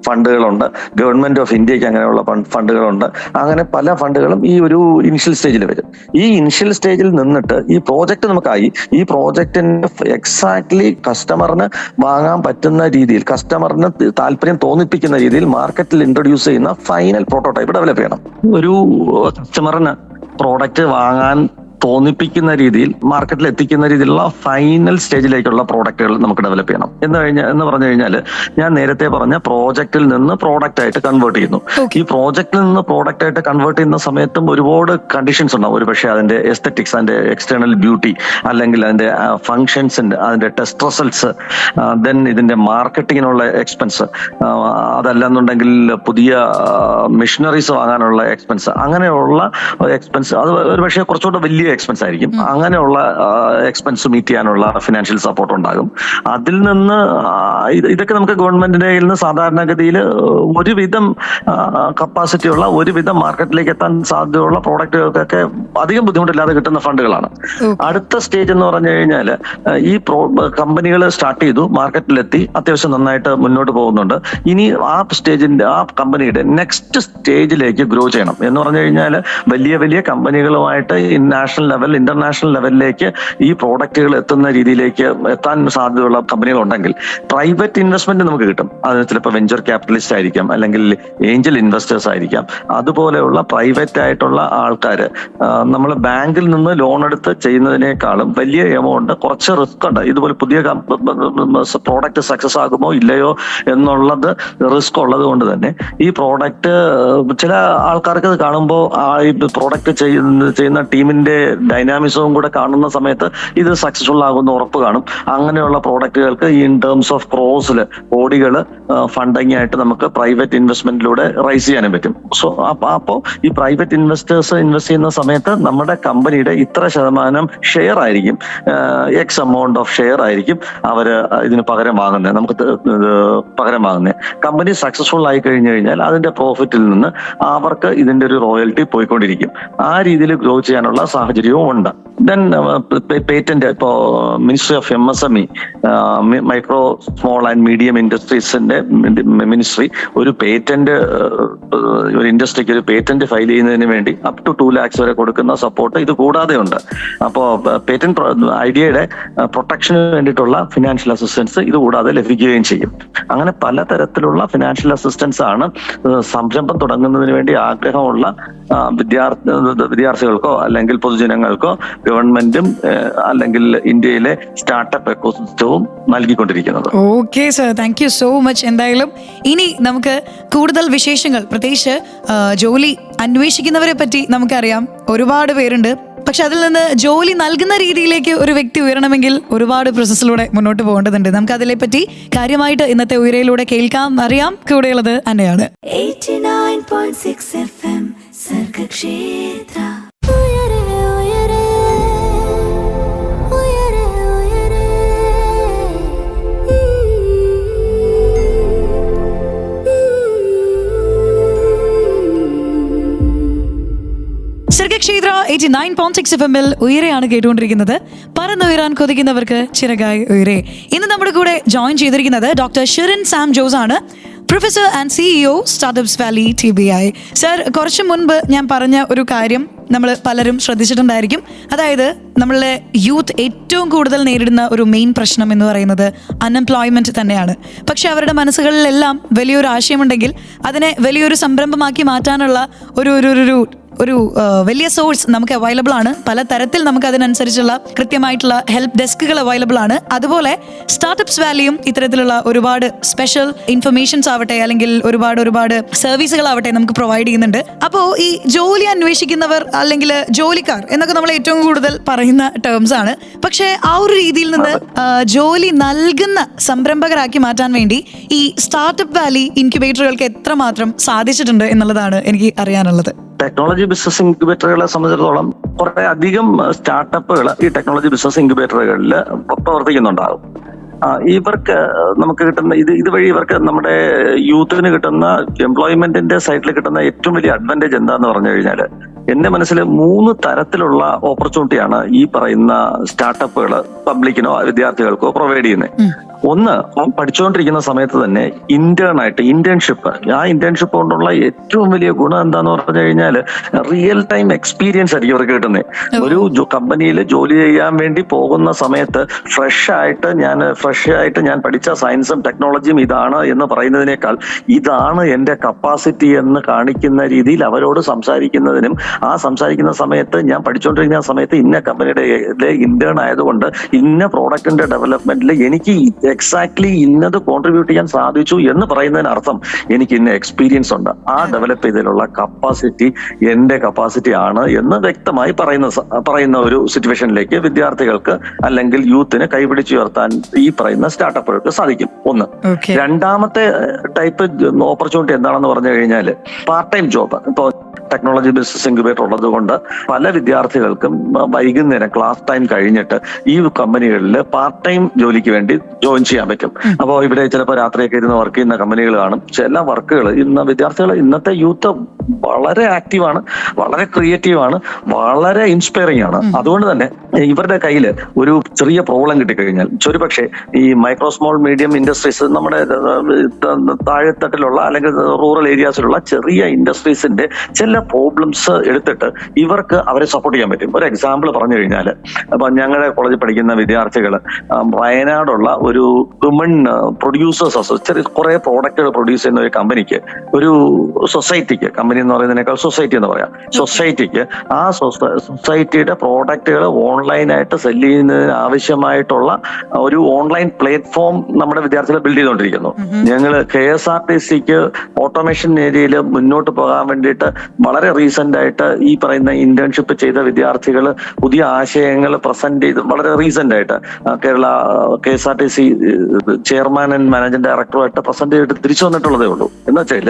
Speaker 3: ഫണ്ടുകളുണ്ട്. ഗവൺമെന്റ് ഓഫ് ഇന്ത്യക്ക് അങ്ങനെയുള്ള ഫണ്ടുകളുണ്ട്. അങ്ങനെ പല ഫണ്ടുകളും ഈ ഒരു ഇനിഷ്യൽ സ്റ്റേജിൽ വരും. ഈ ഇനിഷ്യൽ സ്റ്റേജിൽ നിന്നിട്ട് ഈ പ്രോജക്റ്റ് നമുക്കായി, ഈ പ്രോജക്റ്റിന് എക്സാക്ട്ലി കസ്റ്റമറിന് വാങ്ങാൻ പറ്റുന്ന രീതിയിൽ, കസ്റ്റമറിന് താല്പര്യം തോന്നിപ്പിക്കുന്ന രീതിയിൽ മാർക്കറ്റിൽ ഇൻട്രൊഡ്യൂസ് ചെയ്യുന്ന ഫൈനൽ പ്രോട്ടോടൈപ്പ് ഡെവലപ്പ് ചെയ്യണം. ഒരു കസ്റ്റമറിന് പ്രോഡക്റ്റ് വാങ്ങാൻ തോന്നിപ്പിക്കുന്ന രീതിയിൽ, മാർക്കറ്റിൽ എത്തിക്കുന്ന രീതിയിലുള്ള ഫൈനൽ സ്റ്റേജിലേക്കുള്ള പ്രോഡക്റ്റുകൾ നമുക്ക് ഡെവലപ്പ് ചെയ്യണം. എന്ന് പറഞ്ഞു കഴിഞ്ഞാൽ ഞാൻ നേരത്തെ പറഞ്ഞ പ്രോജക്റ്റിൽ നിന്ന് പ്രോഡക്റ്റ് ആയിട്ട് കൺവേർട്ട് ചെയ്യുന്നു. ഈ പ്രോജക്റ്റിൽ നിന്ന് പ്രോഡക്റ്റ് ആയിട്ട് കൺവേർട്ട് ചെയ്യുന്ന സമയത്തും ഒരുപാട് കണ്ടീഷൻസ് ഉണ്ടാവും. ഒരു പക്ഷേ അതിന്റെ എസ്തെറ്റിക്സ്, അതിന്റെ എക്സ്റ്റേണൽ ബ്യൂട്ടി, അല്ലെങ്കിൽ അതിന്റെ ഫങ്ഷൻസിന്റെ, അതിന്റെ ടെസ്റ്റ് റിസൾട്ട്സ്, ദെൻ ഇതിന്റെ മാർക്കറ്റിങ്ങിനുള്ള എക്സ്പെൻസ്, അതല്ലെന്നുണ്ടെങ്കിൽ പുതിയ മെഷീനറീസ് വാങ്ങാനുള്ള എക്സ്പെൻസ്, അങ്ങനെയുള്ള എക്സ്പെൻസ്, അത് ഒരു പക്ഷേ കുറച്ചുകൂടെ വലിയ എക്സ്പെൻസ് ആയിരിക്കും. അങ്ങനെയുള്ള എക്സ്പെൻസ് മീറ്റ് ചെയ്യാനുള്ള ഫിനാൻഷ്യൽ സപ്പോർട്ട് ഉണ്ടാകും. അതിൽ നിന്ന് ഇതൊക്കെ നമുക്ക് ഗവൺമെന്റിന്റെ കയ്യിൽ നിന്ന് സാധാരണഗതിയിൽ ഒരുവിധം കപ്പാസിറ്റി ഉള്ള, ഒരുവിധം മാർക്കറ്റിലേക്ക് എത്താൻ സാധ്യതയുള്ള പ്രോഡക്റ്റുകൾക്കൊക്കെ അധികം ബുദ്ധിമുട്ടില്ലാതെ കിട്ടുന്ന ഫണ്ടുകളാണ്. അടുത്ത സ്റ്റേജ് എന്ന് പറഞ്ഞു കഴിഞ്ഞാൽ ഈ കമ്പനികൾ സ്റ്റാർട്ട് ചെയ്തു, മാർക്കറ്റിലെത്തി, അത്യാവശ്യം നന്നായിട്ട് മുന്നോട്ട് പോകുന്നുണ്ട്. ഇനി ആ കമ്പനിയുടെ നെക്സ്റ്റ് സ്റ്റേജിലേക്ക് ഗ്രോ ചെയ്യണം എന്ന് പറഞ്ഞു കഴിഞ്ഞാൽ വലിയ വലിയ കമ്പനികളുമായിട്ട് നാഷണൽ ലെവൽ, ഇന്റർനാഷണൽ ലെവലിലേക്ക് ഈ പ്രോഡക്റ്റുകൾ എത്തുന്ന രീതിയിലേക്ക് എത്താൻ സാധ്യതയുള്ള കമ്പനികളുണ്ടെങ്കിൽ പ്രൈവറ്റ് ഇൻവെസ്റ്റ്മെന്റ് നമുക്ക് കിട്ടും. അത് ചിലപ്പോൾ വെഞ്ചർ ക്യാപിറ്റലിസ്റ്റ് ആയിരിക്കാം, അല്ലെങ്കിൽ ഏഞ്ചൽ ഇൻവെസ്റ്റേഴ്സ് ആയിരിക്കാം. അതുപോലെയുള്ള പ്രൈവറ്റ് ആയിട്ടുള്ള ആൾക്കാർ നമ്മൾ ബാങ്കിൽ നിന്ന് ലോൺ എടുത്ത് ചെയ്യുന്നതിനേക്കാളും വലിയ എമൗണ്ട്, കുറച്ച് റിസ്ക് ഉണ്ട്. ഇതുപോലെ പുതിയ പ്രോഡക്റ്റ് സക്സസ് ആകുമോ ഇല്ലയോ എന്നുള്ളത് റിസ്ക് ഉള്ളത് കൊണ്ട് തന്നെ ഈ പ്രോഡക്റ്റ് ചില ആൾക്കാർക്ക് ഇത് കാണുമ്പോൾ ഈ പ്രോഡക്റ്റ് ചെയ്യുന്ന ടീമിന്റെ ഡൈനാമിസവും കൂടെ കാണുന്ന സമയത്ത് ഇത് സക്സസ്ഫുൾ ആകുന്ന ഉറപ്പ് കാണും. അങ്ങനെയുള്ള പ്രോഡക്റ്റുകൾക്ക് ഇൻ ടേംസ് ഓഫ് ക്രോസിൽ കോടികൾ ഫണ്ടിങ് ആയിട്ട് നമുക്ക് പ്രൈവറ്റ് ഇൻവെസ്റ്റ്മെന്റിലൂടെ റൈസ് ചെയ്യാനും പറ്റും. സോ അപ്പോൾ ഈ പ്രൈവറ്റ് ഇൻവെസ്റ്റേഴ്സ് ഇൻവെസ്റ്റ് ചെയ്യുന്ന സമയത്ത് നമ്മുടെ കമ്പനിയുടെ ഇത്ര ശതമാനം ഷെയർ ആയിരിക്കും, എക്സ് എമൗണ്ട് ഓഫ് ഷെയർ ആയിരിക്കും അവര് ഇതിന് പകരം വാങ്ങുന്നത്, നമുക്ക് പകരം വാങ്ങുന്നത്. കമ്പനി സക്സസ്ഫുൾ ആയി കഴിഞ്ഞു കഴിഞ്ഞാൽ അതിന്റെ പ്രോഫിറ്റിൽ നിന്ന് അവർക്ക് ഇതിന്റെ ഒരു റോയൽറ്റി പോയിക്കൊണ്ടിരിക്കും. ആ രീതിയിൽ ഗ്രോ ചെയ്യാനുള്ള സാഹചര്യവും ഉണ്ട്. ദെൻ പേറ്റന്റ്, ഇപ്പോ ministry of MSME, micro small and medium ഇൻഡസ്ട്രീസിന്റെ മിനിസ്ട്രി ഒരു പേറ്റന്റ്, ഒരു ഇൻഡസ്ട്രിക്ക് ഒരു പേറ്റന്റ് ഫയൽ ചെയ്യുന്നതിന് വേണ്ടി അപ് ടു 2 lakhs വരെ കൊടുക്കുന്ന സപ്പോർട്ട് ഇത് കൂടാതെ ഉണ്ട്. അപ്പോൾ പേറ്റന്റ് ഐഡിയയുടെ പ്രൊട്ടക്ഷന് വേണ്ടിയിട്ടുള്ള ഫിനാൻഷ്യൽ അസിസ്റ്റൻസ് ഇത് കൂടാതെ ലഭിക്കുകയും ചെയ്യും. അങ്ങനെ പലതരത്തിലുള്ള ഫിനാൻഷ്യൽ അസിസ്റ്റൻസ് ആണ് സംരംഭം തുടങ്ങുന്നതിന് വേണ്ടി ആഗ്രഹമുള്ള വിദ്യാർത്ഥികൾക്കോ അല്ലെങ്കിൽ പൊതുജനങ്ങൾക്കോ ഗവൺമെന്റും അല്ലെങ്കിൽ ഇന്ത്യയിലെ സ്റ്റാർട്ടപ്പ് എക്കോസിസ്റ്റവും നൽകിക്കൊണ്ടിരിക്കുന്നത്.
Speaker 2: Okay sir, thank you so much. എന്തായാലും ഇനി നമുക്ക് കൂടുതൽ വിശേഷങ്ങൾ, പ്രത്യേകിച്ച് ജോലി അന്വേഷിക്കുന്നവരെ പറ്റി നമുക്കറിയാം, ഒരുപാട് പേരുണ്ട്. പക്ഷെ അതിൽ നിന്ന് ജോലി നൽകുന്ന രീതിയിലേക്ക് ഒരു വ്യക്തി ഉയരണമെങ്കിൽ ഒരുപാട് പ്രോസസ്സിലൂടെ മുന്നോട്ട് പോകേണ്ടതുണ്ട്. നമുക്ക് അതിനെ പറ്റി കാര്യമായിട്ട് ഇന്നത്തെ ഉയരയിലൂടെ കേൾക്കാം, അറിയാം. കൂടെയുള്ളത് അന്നയാണ്.
Speaker 1: 89.6 FM സർഗക്ഷേത്ര.
Speaker 2: സർഗക്ഷേത്ര 89.6 FM-ൽ ഉയരെയാണ് കേട്ടുകൊണ്ടിരിക്കുന്നത്. പറന്നുയരാൻ കൊതിക്കുന്നവർക്ക് ചിറകായി ഉയരെ. ഇന്ന് നമ്മുടെ കൂടെ ജോയിൻ ചെയ്തിരിക്കുന്നത് ഡോക്ടർ ഷിറിൻ സാം ജോസ് ആണ്. Professor and CEO startups valley TBI. Sir, കുറച്ച് മുൻപ് ഞാൻ പറഞ്ഞ ഒരു കാര്യം നമ്മൾ പലരും ശ്രദ്ധിച്ചിട്ടുണ്ടായിരിക്കും. അതായത് നമ്മളുടെ യൂത്ത് ഏറ്റവും കൂടുതൽ നേരിടുന്ന ഒരു മെയിൻ പ്രശ്നം എന്ന് പറയുന്നത് അൺഎംപ്ലോയ്മെന്റ് തന്നെയാണ്. പക്ഷെ അവരുടെ മനസ്സുകളിലെല്ലാം വലിയൊരു ആശയമുണ്ടെങ്കിൽ അതിനെ വലിയൊരു സംരംഭമാക്കി മാറ്റാനുള്ള ഒരു വലിയ സോഴ്സ് നമുക്ക് അവൈലബിൾ ആണ്. പല തരത്തിൽ നമുക്ക് അതിനനുസരിച്ചുള്ള കൃത്യമായിട്ടുള്ള ഹെൽപ്പ് ഡെസ്കുകൾ അവൈലബിൾ ആണ്. അതുപോലെ സ്റ്റാർട്ടപ്സ് വാലിയും ഇത്തരത്തിലുള്ള ഒരുപാട് സ്പെഷ്യൽ ഇൻഫർമേഷൻസ് ആവട്ടെ, അല്ലെങ്കിൽ ഒരുപാട് സർവീസുകളാവട്ടെ നമുക്ക് പ്രൊവൈഡ് ചെയ്യുന്നുണ്ട്. അപ്പോൾ ഈ ജോലി അന്വേഷിക്കുന്നവർ അല്ലെങ്കിൽ ജോലിക്കാർ എന്നൊക്കെ നമ്മൾ ഏറ്റവും കൂടുതൽ പറയുന്ന ടേംസ് ആണ്. പക്ഷേ ആ ഒരു രീതിയിൽ നിന്ന് ജോലി നൽകുന്ന സംരംഭകരാക്കി മാറ്റാൻ വേണ്ടി ഈ സ്റ്റാർട്ടപ്പ് വാലി ഇൻക്യുബേറ്ററുകൾക്ക് എത്രമാത്രം സാധിച്ചിട്ടുണ്ട് എന്നുള്ളതാണ് എനിക്ക് അറിയാനുള്ളത്.
Speaker 3: ടെക്നോളജി ബിസിനസ് ഇൻക്യുബേറ്ററുകളെ സംബന്ധിച്ചിടത്തോളം കുറെ അധികം സ്റ്റാർട്ടപ്പുകൾ ഈ ടെക്നോളജി ബിസിനസ് ഇൻക്യുബേറ്ററുകളിൽ പ്രവർത്തിക്കുന്നുണ്ടാകും. ഇവർക്ക് നമുക്ക് കിട്ടുന്ന ഇതുവഴി ഇവർക്ക് നമ്മുടെ യൂത്തിന് കിട്ടുന്ന എംപ്ലോയ്മെന്റിന്റെ സൈഡിൽ കിട്ടുന്ന ഏറ്റവും വലിയ അഡ്വാൻറ്റേജ് എന്താന്ന് പറഞ്ഞു കഴിഞ്ഞാൽ, എന്റെ മനസ്സിൽ 3 തരത്തിലുള്ള ഓപ്പർച്യൂണിറ്റിയാണ് ഈ പറയുന്ന സ്റ്റാർട്ടപ്പുകൾ പബ്ലിക്കിനോ വിദ്യാർത്ഥികൾക്കോ പ്രൊവൈഡ് ചെയ്യുന്നത്. ഒന്ന്, പഠിച്ചുകൊണ്ടിരിക്കുന്ന സമയത്ത് തന്നെ ഇന്റേൺഷിപ്പ്. ആ ഇന്റേൺഷിപ്പ് കൊണ്ടുള്ള ഏറ്റവും വലിയ ഗുണം എന്താന്ന് പറഞ്ഞു കഴിഞ്ഞാൽ റിയൽ ടൈം എക്സ്പീരിയൻസ് ആയിരിക്കും അവർക്ക് കിട്ടുന്നത്. ഒരു കമ്പനിയിൽ ജോലി ചെയ്യാൻ വേണ്ടി പോകുന്ന സമയത്ത് ഫ്രഷ് ആയിട്ട് ഞാൻ പഠിച്ച സയൻസും ടെക്നോളജിയും ഇതാണ് എന്ന് പറയുന്നതിനേക്കാൾ ഇതാണ് എന്റെ കപ്പാസിറ്റി എന്ന് കാണിക്കുന്ന രീതിയിൽ അവരോട് സംസാരിക്കുന്നതിനും, ആ സംസാരിക്കുന്ന സമയത്ത് ഞാൻ പഠിച്ചുകൊണ്ടിരിക്കുന്ന സമയത്ത് ഇന്ന കമ്പനിയുടെ ഇന്റേൺ ആയതുകൊണ്ട് ഇന്ന പ്രോഡക്റ്റിന്റെ ഡെവലപ്മെന്റിൽ എനിക്ക് എക്സാക്ട്ലി ഇന്നത് കോൺട്രിബ്യൂട്ട് ചെയ്യാൻ സാധിച്ചു എന്ന് പറയുന്നതിനർത്ഥം എനിക്ക് ഇന്ന എക്സ്പീരിയൻസ് ഉണ്ട്, ആ ഡെവലപ്പ് ചെയ്തതിലുള്ള കപ്പാസിറ്റി എന്റെ കപ്പാസിറ്റി ആണ് എന്ന് വ്യക്തമായി പറയുന്ന ഒരു സിറ്റുവേഷനിലേക്ക് വിദ്യാർത്ഥികൾക്ക് അല്ലെങ്കിൽ യൂത്തിന് കൈപിടിച്ചുയർത്താൻ ഈ പറയുന്ന സ്റ്റാർട്ടപ്പുകൾക്ക് സാധിക്കും. ഒന്ന്. രണ്ടാമത്തെ ടൈപ്പ് ഓപ്പർച്യൂണിറ്റി എന്താണെന്ന് പറഞ്ഞു കഴിഞ്ഞാൽ പാർട്ട് ടൈം ജോബ്. ഇപ്പോൾ ടെക്നോളജി ബിസിനസ് ഇൻക്യുബേറ്റർ ഉള്ളത് കൊണ്ട് പല വിദ്യാർത്ഥികൾക്കും വൈകുന്നേരം ക്ലാസ് ടൈം കഴിഞ്ഞിട്ട് ഈ കമ്പനികളിൽ പാർട്ട് ടൈം ജോലിക്ക് വേണ്ടി ജോയിൻ ചെയ്യാൻ പറ്റും. അപ്പോൾ ഇവിടെ ചിലപ്പോൾ രാത്രിയൊക്കെ ഇരുന്ന് വർക്ക് ചെയ്യുന്ന കമ്പനികൾ കാണും. ചില വർക്കുകൾ ഇന്നത്തെ യൂത്ത് വളരെ ആക്റ്റീവാണ്, വളരെ ക്രിയേറ്റീവാണ്, വളരെ ഇൻസ്പയറിംഗ് ആണ്. അതുകൊണ്ട് തന്നെ ഇവരുടെ കയ്യിൽ ഒരു ചെറിയ പ്രോബ്ലം കിട്ടിക്കഴിഞ്ഞാൽ, ഒരുപക്ഷെ ഈ മൈക്രോ സ്മോൾ മീഡിയം ഇൻഡസ്ട്രീസ്, നമ്മുടെ താഴെത്തട്ടിലുള്ള അല്ലെങ്കിൽ റൂറൽ ഏരിയാസിലുള്ള ചെറിയ ഇൻഡസ്ട്രീസിന്റെ ചില പ്രോബ്ലംസ് എടുത്തിട്ട് ഇവർക്ക് അവരെ സപ്പോർട്ട് ചെയ്യാൻ പറ്റും. ഒരു എക്സാമ്പിൾ പറഞ്ഞു കഴിഞ്ഞാൽ, അപ്പൊ ഞങ്ങളുടെ കോളേജിൽ പഠിക്കുന്ന വിദ്യാർത്ഥികൾ വയനാടുള്ള ഒരു വിമൺ പ്രൊഡ്യൂസേഴ്സ് ചെറിയ കുറെ പ്രോഡക്റ്റുകൾ പ്രൊഡ്യൂസ് ചെയ്യുന്ന ഒരു കമ്പനിക്ക്, ഒരു സൊസൈറ്റിക്ക്, കമ്പനി എന്ന് പറയുന്നതിനേക്കാൾ സൊസൈറ്റി എന്ന് പറയാം, സൊസൈറ്റിക്ക് ആ സൊസൈറ്റിയുടെ പ്രോഡക്റ്റുകൾ ഓൺലൈനായിട്ട് സെല് ചെയ്യുന്നതിന് ആവശ്യമായിട്ടുള്ള ഒരു ഓൺലൈൻ പ്ലാറ്റ്ഫോം നമ്മുടെ വിദ്യാർത്ഥികൾ ബിൽഡ് ചെയ്തുകൊണ്ടിരിക്കുന്നു. ഞങ്ങൾ KSRTCക്ക് ഓട്ടോമേഷൻ ഏരിയയിൽ മുന്നോട്ട് പോകാൻ വേണ്ടിയിട്ട് വളരെ റീസെന്റ് ആയിട്ട് ഈ പറയുന്ന ഇന്റേൺഷിപ്പ് ചെയ്ത വിദ്യാർത്ഥികൾ പുതിയ ആശയങ്ങൾ പ്രസന്റ് ചെയ്ത് വളരെ റീസെന്റ് ആയിട്ട് Kerala KSRTC chairman and managing ഡയറക്ടറുമായിട്ട് പ്രസന്റ് ചെയ്തിട്ട് തിരിച്ചു വന്നിട്ടുള്ളതേ ഉള്ളൂ. എന്ന് വെച്ചാൽ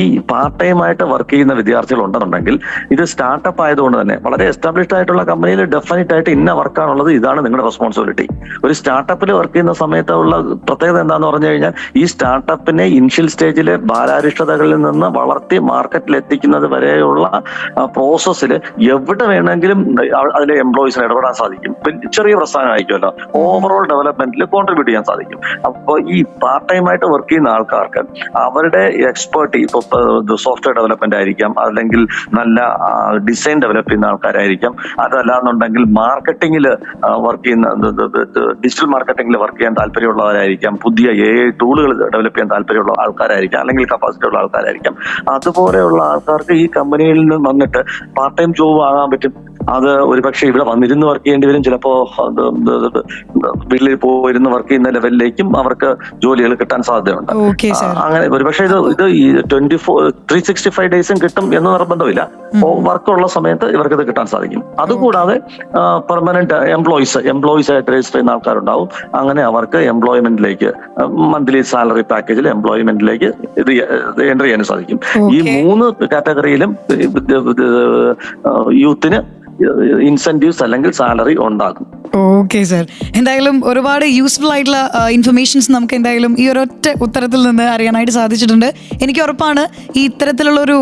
Speaker 3: ഈ പാർട്ട് ടൈം ആയിട്ട് വർക്ക് ചെയ്യുന്ന വിദ്യാർത്ഥികൾ ഉണ്ടെന്നുണ്ടെങ്കിൽ ഇത് സ്റ്റാർട്ടപ്പ് ആയതുകൊണ്ട് തന്നെ വളരെ എസ്റ്റാബ്ലിഷ്ഡ് ആയിട്ടുള്ള കമ്പനിയിൽ ഡെഫിനറ്റ് ആയിട്ട് ഇന്ന വർക്കാണുള്ളത്, ഇതാണ് നിങ്ങളുടെ റെസ്പോൺസിബിലിറ്റി. ഒരു സ്റ്റാർട്ടപ്പിൽ വർക്ക് ചെയ്യുന്ന സമയത്തുള്ള പ്രത്യേകത എന്താന്ന് പറഞ്ഞു കഴിഞ്ഞാൽ, ഈ സ്റ്റാർട്ടപ്പിനെ ഇനിഷ്യൽ സ്റ്റേജിലെ ബാലാരിഷ്ടതകളിൽ നിന്ന് വളർത്തി മാർക്കറ്റിൽ എത്തിക്കുന്നത് വരെയുള്ള പ്രോസസ്സിൽ എവിടെ വേണമെങ്കിലും അതിലെ എംപ്ലോയീസിന് ഇടപെടാൻ സാധിക്കും. ചെറിയ പ്രസ്ഥാനം ആയിരിക്കുമല്ലോ, ഓവറോൾ ഡെവലപ്മെന്റിൽ കോൺട്രിബ്യൂട്ട് ചെയ്യാൻ സാധിക്കും. അപ്പോൾ ഈ പാർട്ട് ടൈം ആയിട്ട് വർക്ക് ചെയ്യുന്ന ആൾക്കാർക്ക് അവരുടെ എക്സ്പേർട്ടി, ഇപ്പൊ സോഫ്റ്റ്വെയർ ഡെവലപ്മെന്റ് ആയിരിക്കാം, അല്ലെങ്കിൽ നല്ല ഡിസൈൻ ഡെവലപ്പ് ചെയ്യുന്ന ആൾക്കാരായിരിക്കാം, അതല്ലാന്നുണ്ടെങ്കിൽ മാർക്കറ്റിംഗിൽ വർക്ക് ചെയ്യുന്ന ഡിജിറ്റൽ മാർക്കറ്റിംഗിൽ വർക്ക് ചെയ്യാൻ താല്പര്യമുള്ളവരായിരിക്കാം, പുതിയ AI ടൂളുകൾ ഡെവലപ്പ് ചെയ്യാൻ താല്പര്യമുള്ള ആൾക്കാരായിരിക്കാം, അല്ലെങ്കിൽ കപ്പാസിറ്റി ഉള്ള ആൾക്കാരായിരിക്കാം. അതുപോലെയുള്ള ആൾക്കാർക്ക് ഈ കമ്പനിയിൽ നിന്ന് വന്നിട്ട് പാർട്ട് ടൈം ജോബ് ആകാൻ പറ്റും. അത് ഒരുപക്ഷെ ഇവിടെ വന്നിരുന്ന് വർക്ക് ചെയ്യേണ്ടി വരും, ചിലപ്പോ വീട്ടിൽ പോയിരുന്ന് വർക്ക് ചെയ്യുന്ന ലെവലിലേക്കും അവർക്ക് ജോലികൾ കിട്ടാൻ സാധ്യതയുണ്ട്. അങ്ങനെ ഒരുപക്ഷെ ഇത് 365 ഡേയ്സും കിട്ടും എന്ന് നിർബന്ധമില്ല. വർക്കുള്ള സമയത്ത് ഇവർക്ക് ഇത് കിട്ടാൻ സാധിക്കും. അതുകൂടാതെ പെർമനന്റ് എംപ്ലോയീസ് ആയിട്ട് രജിസ്റ്റർ ചെയ്യുന്ന ആൾക്കാരുണ്ടാവും. അങ്ങനെ അവർക്ക് എംപ്ലോയ്മെന്റിലേക്ക് മന്ത്ലി സാലറി പാക്കേജിൽ എംപ്ലോയ്മെന്റിലേക്ക് ഇത് എൻട്രി ചെയ്യാൻ സാധിക്കും. ഈ 3 കാറ്റഗറിയിലും യൂത്തിന് ഇൻസെന്റീവ്സ് അല്ലെങ്കിൽ സാലറി ഉണ്ടാകും.
Speaker 2: ഓക്കെ സർ, എന്തായാലും ഒരുപാട് യൂസ്ഫുൾ ആയിട്ടുള്ള ഇൻഫർമേഷൻസ് നമുക്ക് എന്തായാലും ഈ ഒരൊറ്റ ഉത്തരത്തിൽ നിന്ന് അറിയാനായിട്ട് സാധിച്ചിട്ടുണ്ട്. എനിക്ക് ഉറപ്പാണ് ഈ ഇത്തരത്തിലുള്ളൊരു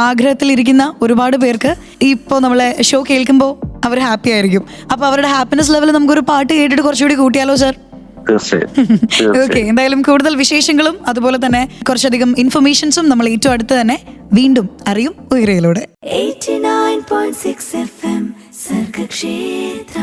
Speaker 2: ആഗ്രഹത്തിലിരിക്കുന്ന ഒരുപാട് പേർക്ക് ഇപ്പോൾ നമ്മളെ ഷോ കേൾക്കുമ്പോൾ അവർ ഹാപ്പി ആയിരിക്കും. അപ്പോൾ അവരുടെ ഹാപ്പിനെസ് ലെവൽ നമുക്കൊരു പാട്ട് കേട്ടിട്ട് കുറച്ചുകൂടി കൂട്ടിയാലോ സർ?
Speaker 3: തീർച്ചയായും.
Speaker 2: ഓക്കെ, എന്തായാലും കൂടുതൽ വിശേഷങ്ങളും അതുപോലെ തന്നെ കുറച്ചധികം ഇൻഫർമേഷൻസും നമ്മൾ ഏറ്റവും അടുത്ത് തന്നെ വീണ്ടും അറിയും ഉയരയിലൂടെ.
Speaker 1: 89.6 FM സർഗക്ഷേത്ര.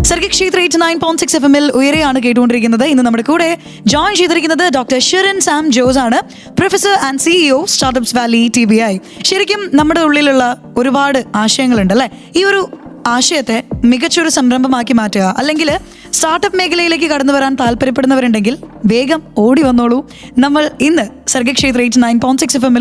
Speaker 2: സർഗക്ഷേത്ര 89.6 FM ഉയരെയാണ് കേട്ടുകൊണ്ടിരിക്കുന്നത്. ഇന്ന് നമ്മുടെ കൂടെ ജോയിൻ ചെയ്തിരിക്കുന്നത് ഡോക്ടർ ഷിറിൻ സാം ജോസ് ആണ്, professor and CEO startups valley TBI. ശരിക്കും നമ്മുടെ ഉള്ളിലുള്ള ഒരുപാട് ആശയങ്ങളുണ്ട് അല്ലെ? ഈ ഒരു ആശയത്തെ മികച്ചൊരു സംരംഭമാക്കി മാറ്റുക, അല്ലെങ്കിൽ സ്റ്റാർട്ടപ്പ് മേഖലയിലേക്ക് കടന്നു വരാൻ താല്പര്യപ്പെടുന്നവരുണ്ടെങ്കിൽ വേഗം ഓടി വന്നോളൂ. നമ്മൾ ഇന്ന് സർഗക്ഷേത്ര 89.6 FM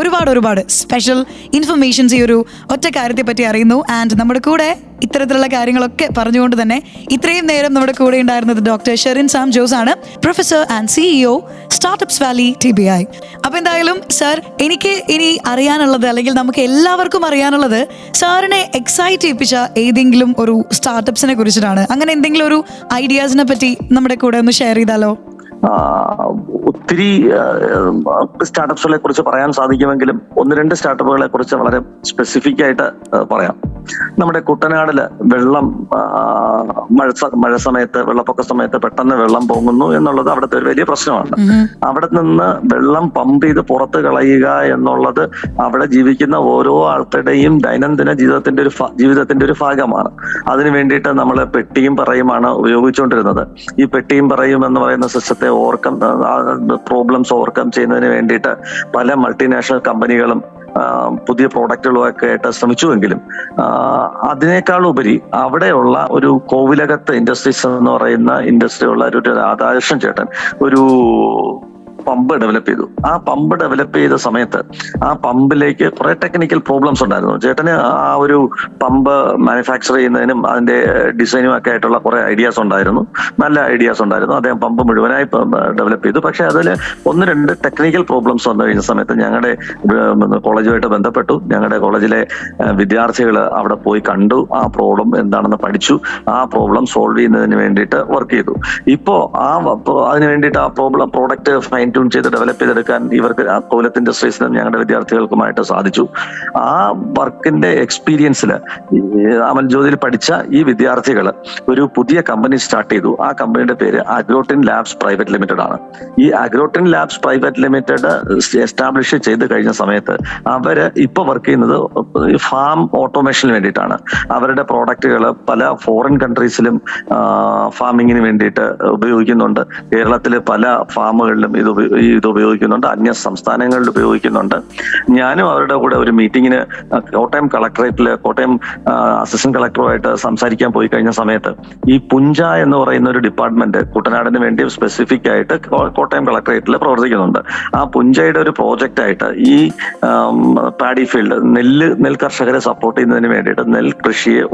Speaker 2: ഒരുപാട് സ്പെഷ്യൽ ഇൻഫർമേഷൻസ് ഈ ഒരു ഒറ്റ കാര്യത്തെ പറ്റി അറിയുന്നു. ആൻഡ് നമ്മുടെ കൂടെ ഇത്തരത്തിലുള്ള കാര്യങ്ങളൊക്കെ പറഞ്ഞുകൊണ്ട് തന്നെ ഇത്രയും നേരം നമ്മുടെ കൂടെ ഉണ്ടായിരുന്നത് ഡോക്ടർ ഷിറിൻ സാം ജോസ് ആണ്, professor and CEO startups valley TBI. അപ്പൊ എന്തായാലും സർ, എനിക്ക് ഇനി അറിയാനുള്ളത്, അല്ലെങ്കിൽ നമുക്ക് എല്ലാവർക്കും അറിയാനുള്ളത്, സാറിനെ എക്സൈറ്റ് ചെയ്യിപ്പിച്ച ഏതെങ്കിലും ഒരു സ്റ്റാർട്ടപ്സിനെ കുറിച്ചിട്ടാണ്. അങ്ങനെ എന്തെങ്കിലും ഒരു ഐഡിയാസിനെ പറ്റി നമ്മുടെ കൂടെ ഒന്ന് ഷെയർ ചെയ്താലോ?
Speaker 3: ഒത്തിരി സ്റ്റാർട്ടപ്സുകളെ കുറിച്ച് പറയാൻ സാധിക്കുമെങ്കിലും ഒന്ന് രണ്ട് സ്റ്റാർട്ടപ്പുകളെ കുറിച്ച് വളരെ സ്പെസിഫിക് ആയിട്ട് പറയാം. നമ്മുടെ കുട്ടനാടില് വെള്ളം മഴ സമയത്ത്, വെള്ളപ്പൊക്ക സമയത്ത് പെട്ടെന്ന് വെള്ളം പൊങ്ങുന്നു എന്നുള്ളത് അവിടുത്തെ ഒരു വലിയ പ്രശ്നമാണ്. അവിടെ നിന്ന് വെള്ളം പമ്പ് ചെയ്ത് പുറത്ത് കളയുക എന്നുള്ളത് അവിടെ ജീവിക്കുന്ന ഓരോ ആൾക്കാരുടെയും ദൈനംദിന ജീവിതത്തിന്റെ ഒരു ഭാഗമാണ്. അതിനു വേണ്ടിയിട്ട് നമ്മൾ പെട്ടിയും പറയുമാണ് ഉപയോഗിച്ചുകൊണ്ടിരുന്നത്. ഈ പെട്ടിയും പറയും എന്ന് പറയുന്ന സിസ്റ്റത്തെ പ്രോബ്ലംസ് ഓവർകം ചെയ്യുന്നതിന് വേണ്ടിയിട്ട് പല മൾട്ടിനാഷണൽ കമ്പനികളും പുതിയ പ്രോഡക്റ്റുകളൊക്കെ ആയിട്ട് ശ്രമിച്ചുവെങ്കിലും അതിനേക്കാളുപരി അവിടെയുള്ള ഒരു കോവിലകത്ത് ഇൻഡസ്ട്രീസ് എന്ന് പറയുന്ന ഇൻഡസ്ട്രിയുള്ള ഒരു രാധാകൃഷ്ണൻ ചേട്ടൻ ഒരു പമ്പ് ഡെവലപ്പ് ചെയ്തു. ആ പമ്പ് ഡെവലപ്പ് ചെയ്ത സമയത്ത് ആ പമ്പിലേക്ക് കുറെ ടെക്നിക്കൽ പ്രോബ്ലംസ് ഉണ്ടായിരുന്നു. ചേട്ടന് ആ ഒരു പമ്പ് മാനുഫാക്ചർ ചെയ്യുന്നതിനും അതിന്റെ ഡിസൈനും ഒക്കെ ആയിട്ടുള്ള കുറെ ഐഡിയാസ് ഉണ്ടായിരുന്നു, നല്ല ഐഡിയാസ് ഉണ്ടായിരുന്നു. അദ്ദേഹം പമ്പ് മുഴുവനായി ഡെവലപ്പ് ചെയ്തു. പക്ഷെ അതിൽ ഒന്ന് രണ്ട് ടെക്നിക്കൽ പ്രോബ്ലംസ് വന്നു കഴിഞ്ഞ സമയത്ത് ഞങ്ങളുടെ കോളേജുമായിട്ട് ബന്ധപ്പെട്ടു. ഞങ്ങളുടെ കോളേജിലെ വിദ്യാർത്ഥികൾ അവിടെ പോയി കണ്ടു, ആ പ്രോബ്ലം എന്താണെന്ന് പഠിച്ചു, ആ പ്രോബ്ലം സോൾവ് ചെയ്യുന്നതിന് വേണ്ടിയിട്ട് വർക്ക് ചെയ്തു. ഇപ്പോ അതിന് വേണ്ടിയിട്ട് ആ പ്രോഡക്റ്റ് ഫൈൻ ട്യൂൺ ചെയ്ത് ഡെവലപ്പ് ചെയ്തെടുക്കാൻ ഇവർക്ക് കോലത്ത് ഇൻഡസ്ട്രീസിനും ഞങ്ങളുടെ വിദ്യാർത്ഥികൾക്കുമായിട്ട് സാധിച്ചു. ആ വർക്കിന്റെ എക്സ്പീരിയൻസിൽ അമൽജ്യോതിയിൽ പഠിച്ച ഈ വിദ്യാർത്ഥികൾ ഒരു പുതിയ കമ്പനി സ്റ്റാർട്ട് ചെയ്തു. ആ കമ്പനിയുടെ പേര് അഗ്രോട്ടിൻ ലാബ്സ് പ്രൈവറ്റ് ലിമിറ്റഡ് ആണ്. ഈ അഗ്രോട്ടിൻ ലാബ്സ് പ്രൈവറ്റ് ലിമിറ്റഡ് എസ്റ്റാബ്ലിഷ് ചെയ്ത് കഴിഞ്ഞ സമയത്ത് അവര് ഇപ്പൊ വർക്ക് ചെയ്യുന്നത് ഫാം ഓട്ടോമേഷന് വേണ്ടിയിട്ടാണ്. അവരുടെ പ്രോഡക്റ്റുകൾ പല ഫോറിൻ കൺട്രീസിലും ഫാമിങ്ങിന് വേണ്ടിയിട്ട് ഉപയോഗിക്കുന്നുണ്ട്. കേരളത്തിലെ പല ഫാമുകളിലും ഇത് ഉപയോഗിക്കുന്നുണ്ട്, അന്യ സംസ്ഥാനങ്ങളിൽ ഉപയോഗിക്കുന്നുണ്ട്. ഞാനും അവരുടെ കൂടെ ഒരു മീറ്റിങ്ങിന് കോട്ടയം അസിസ്റ്റന്റ് കളക്ടറുമായിട്ട് സംസാരിക്കാൻ പോയി കഴിഞ്ഞ സമയത്ത് ഈ പുഞ്ച എന്ന് പറയുന്ന ഒരു ഡിപ്പാർട്ട്മെന്റ് കുട്ടനാടിന് വേണ്ടി സ്പെസിഫിക് ആയിട്ട് കോട്ടയം കളക്ടറേറ്റിൽ പ്രവർത്തിക്കുന്നുണ്ട്. ആ പുഞ്ചയുടെ ഒരു പ്രോജക്റ്റ് ആയിട്ട് ഈ പാഡി ഫീൽഡ് നെൽ കർഷകരെ സപ്പോർട്ട് ചെയ്യുന്നതിന് വേണ്ടിയിട്ട് നെൽകൃഷിയെ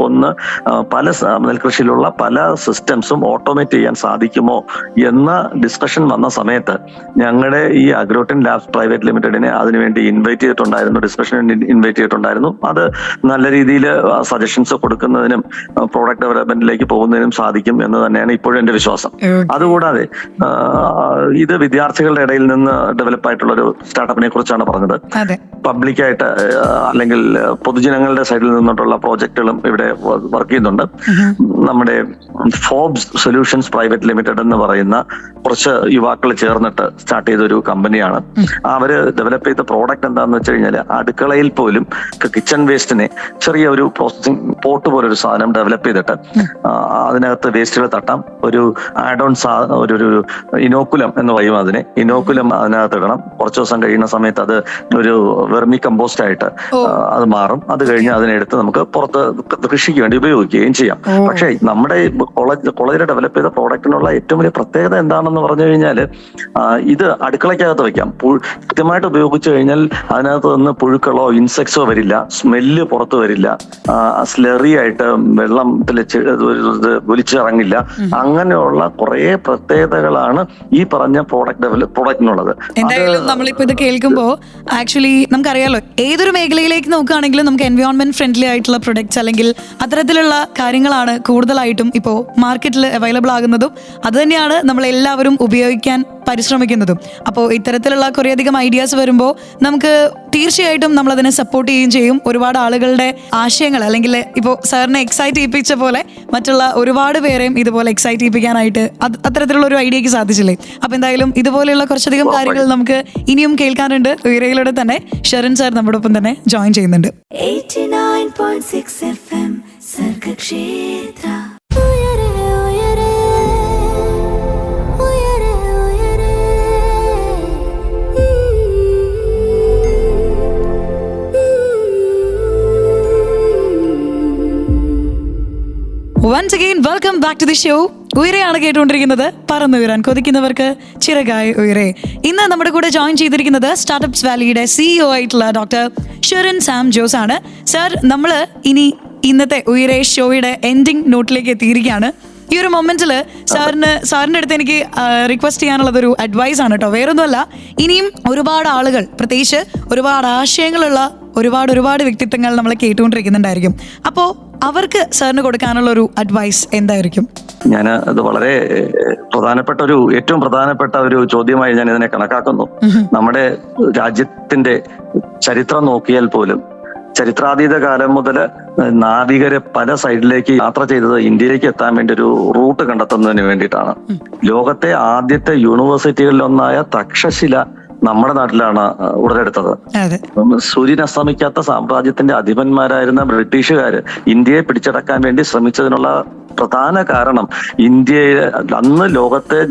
Speaker 3: നെൽകൃഷിയിലുള്ള പല സിസ്റ്റംസും ഓട്ടോമേറ്റ് ചെയ്യാൻ സാധിക്കുമോ എന്ന ഡിസ്കഷൻ വന്ന സമയത്ത് ഞങ്ങളുടെ ഈ അഗ്രോട്ടിൻ ലാബ്സ് പ്രൈവറ്റ് ലിമിറ്റഡിനെ അതിനുവേണ്ടി ഇൻവൈറ്റ് ചെയ്തിട്ടുണ്ടായിരുന്നു. അത് നല്ല രീതിയിൽ സജഷൻസ് കൊടുക്കുന്നതിനും പ്രോഡക്റ്റ് ഡെവലപ്മെന്റിലേക്ക് പോകുന്നതിനും സാധിക്കും എന്ന് തന്നെയാണ് ഇപ്പോഴും എന്റെ വിശ്വാസം. അതുകൂടാതെ ഇത് വിദ്യാർത്ഥികളുടെ ഇടയിൽ നിന്ന് ഡെവലപ്പ് ആയിട്ടുള്ള ഒരു സ്റ്റാർട്ടപ്പിനെ കുറിച്ചാണ് പറഞ്ഞത്. പബ്ലിക്കായിട്ട് അല്ലെങ്കിൽ പൊതുജനങ്ങളുടെ സൈഡിൽ നിന്നിട്ടുള്ള പ്രോജക്റ്റുകളും ഇവിടെ വർക്ക് ചെയ്യുന്നുണ്ട്. നമ്മുടെ ഫോബ്സ് സൊല്യൂഷൻസ് പ്രൈവറ്റ് ലിമിറ്റഡ് എന്ന് പറയുന്ന കുറച്ച് യുവാക്കൾ ചേർന്നിട്ട് സ്റ്റാർട്ട് ചെയ്ത ഒരു കമ്പനിയാണ്. അവര് ഡെവലപ്പ് ചെയ്ത പ്രോഡക്റ്റ് എന്താണെന്ന് വെച്ച് കഴിഞ്ഞാൽ അടുക്കളയിൽ പോലും കിച്ചൺ വേസ്റ്റിനെ ചെറിയ ഒരു പ്രോസസിങ് പോട്ട് പോലെ ഒരു സാധനം ഡെവലപ്പ് ചെയ്തിട്ട് അതിനകത്ത് വേസ്റ്റുകൾ തട്ടാം. ഒരു ആഡ് ഓൺ ഒരു ഇനോക്കുലം എന്ന് പറയും അതിനെ. ഇനോക്കുലം അതിനകത്ത് ഇടണം. കുറച്ച് ദിവസം കഴിയുന്ന സമയത്ത് അത് ഒരു വെർമി കമ്പോസ്റ്റ് ആയിട്ട് അത് മാറും. അത് കഴിഞ്ഞ് അതിനെടുത്ത് നമുക്ക് പുറത്ത് കൃഷിക്ക് വേണ്ടി ഉപയോഗിക്കുകയും ചെയ്യാം. പക്ഷേ നമ്മുടെ കോളേജിൽ ഡെവലപ്പ് ചെയ്ത പ്രോഡക്റ്റിനുള്ള ഏറ്റവും വലിയ പ്രത്യേകത എന്താണെന്ന് പറഞ്ഞു കഴിഞ്ഞാൽ ഇത് അടുക്കളയ്ക്കകത്ത് വെക്കാം. കൃത്യമായിട്ട് ഉപയോഗിച്ചു കഴിഞ്ഞാൽ അതിനകത്ത് നിന്ന് പുഴുക്കളോ ഇൻസെക്ട്സോ വരില്ല, സ്മെല്ല് പുറത്ത് വരില്ല, സ്ലെറി ആയിട്ട് വെള്ളത്തിൽ ഒലിച്ചിറങ്ങില്ല. അങ്ങനെയുള്ള കുറെ പ്രത്യേകതകളാണ് ഈ പറഞ്ഞ പ്രോഡക്റ്റിനുള്ളത്.
Speaker 2: എന്തായാലും നമ്മളിപ്പോ ഇത് കേൾക്കുമ്പോൾ ആക്ച്വലി നമുക്കറിയാലോ, ഏതൊരു മേഖലയിലേക്ക് നോക്കുകയാണെങ്കിലും നമുക്ക് എൻവയോൺമെന്റ് ഫ്രണ്ട്ലി ആയിട്ടുള്ള പ്രൊഡക്ട്സ് അല്ലെങ്കിൽ അത്തരത്തിലുള്ള കാര്യങ്ങളാണ് കൂടുതലായിട്ടും ഇപ്പോൾ മാർക്കറ്റിൽ അവൈലബിൾ ആകുന്നതും അത് തന്നെയാണ് നമ്മൾ എല്ലാവരും ഉപയോഗിക്കാൻ പരിശ്രമിക്കുന്നതും. അപ്പോൾ ഇത്തരത്തിലുള്ള കുറേയധികം ഐഡിയാസ് വരുമ്പോൾ നമുക്ക് തീർച്ചയായിട്ടും നമ്മൾ അതിനെ സപ്പോർട്ട് ചെയ്യുകയും ചെയ്യും. ഒരുപാട് ആളുകളുടെ ആശയങ്ങൾ അല്ലെങ്കിൽ ഇപ്പോൾ സാറിനെ എക്സൈറ്റ് ചെയ്യിപ്പിച്ച പോലെ മറ്റുള്ള ഒരുപാട് പേരെയും ഇതുപോലെ എക്സൈറ്റ് ചെയ്യിപ്പിക്കാനായിട്ട് അത്തരത്തിലുള്ള ഒരു ഐഡിയക്ക് സാധിച്ചില്ലേ. അപ്പൊ എന്തായാലും ഇതുപോലെയുള്ള കുറച്ചധികം കാര്യങ്ങൾ നമുക്ക് ഇനിയും കേൾക്കാനുണ്ട്. ഉയരയിലൂടെ തന്നെ ഷെറിൻ സാർ നമ്മുടെ ഒപ്പം തന്നെ ജോയിൻ ചെയ്യുന്നുണ്ട്.
Speaker 1: 89.6 FM Sargakshetra.
Speaker 2: Once again, welcome back to the show. ഉയരെയാണ് കേട്ടുകൊണ്ടിരിക്കുന്നത്. പറന്നുയരാൻ കൊതിക്കുന്നവർക്ക് ചിറകായി ഉയരെ. ഇന്ന് നമ്മുടെ കൂടെ ജോയിൻ ചെയ്തിരിക്കുന്നത് സ്റ്റാർട്ടപ്സ് വാലിയുടെ CEO ആയിട്ടുള്ള ഡോക്ടർ ഷെറിൻ സാം ജോസ് ആണ്. സാർ, നമ്മൾ ഇനി ഇന്നത്തെ ഉയരെ ഷോയുടെ എൻഡിങ് നോട്ടിലേക്ക് എത്തിയിരിക്കുകയാണ്. ഈ ഒരു മൊമെന്റിൽ സാറിൻ്റെ അടുത്ത് എനിക്ക് റിക്വസ്റ്റ് ചെയ്യാനുള്ളത് ഒരു അഡ്വൈസ് ആണ് കേട്ടോ. വേറൊന്നുമല്ല, ഇനിയും ഒരുപാട് ആളുകൾ, പ്രത്യേകിച്ച് ഒരുപാട് ആശയങ്ങളുള്ള ഒരുപാട് വ്യക്തിത്വങ്ങൾ നമ്മളെ കേട്ടുകൊണ്ടിരിക്കുന്നുണ്ടായിരിക്കും. അപ്പോൾ അവർക്ക് സാറിന് കൊടുക്കാനുള്ള ഒരു അഡ്വൈസ് എന്തായിരിക്കും?
Speaker 3: ഞാൻ അത് വളരെ ഏറ്റവും പ്രധാനപ്പെട്ട ഒരു ചോദ്യമായി ഞാൻ ഇതിനെ കണക്കാക്കുന്നു. നമ്മുടെ രാജ്യത്തിന്റെ ചരിത്രം നോക്കിയാൽ പോലും ചരിത്രാതീത കാലം മുതൽ നാവികര് പല സൈഡിലേക്ക് യാത്ര ചെയ്തത് ഇന്ത്യയിലേക്ക് എത്താൻ വേണ്ടി ഒരു റൂട്ട് കണ്ടെത്തുന്നതിന് വേണ്ടിയിട്ടാണ്. ലോകത്തെ ആദ്യത്തെ യൂണിവേഴ്സിറ്റികളിലൊന്നായ തക്ഷശില നമ്മുടെ നാട്ടിലാണ് ഉടലെടുത്തത്. സൂര്യൻ അസ്തമിക്കാത്ത സാമ്രാജ്യത്തിന്റെ അധിപന്മാരായിരുന്ന ബ്രിട്ടീഷുകാര് ഇന്ത്യയെ പിടിച്ചടക്കാൻ വേണ്ടി ശ്രമിച്ചതിനുള്ള പ്രധാന കാരണം ഇന്ത്യയിൽ അന്ന് ലോകത്തെ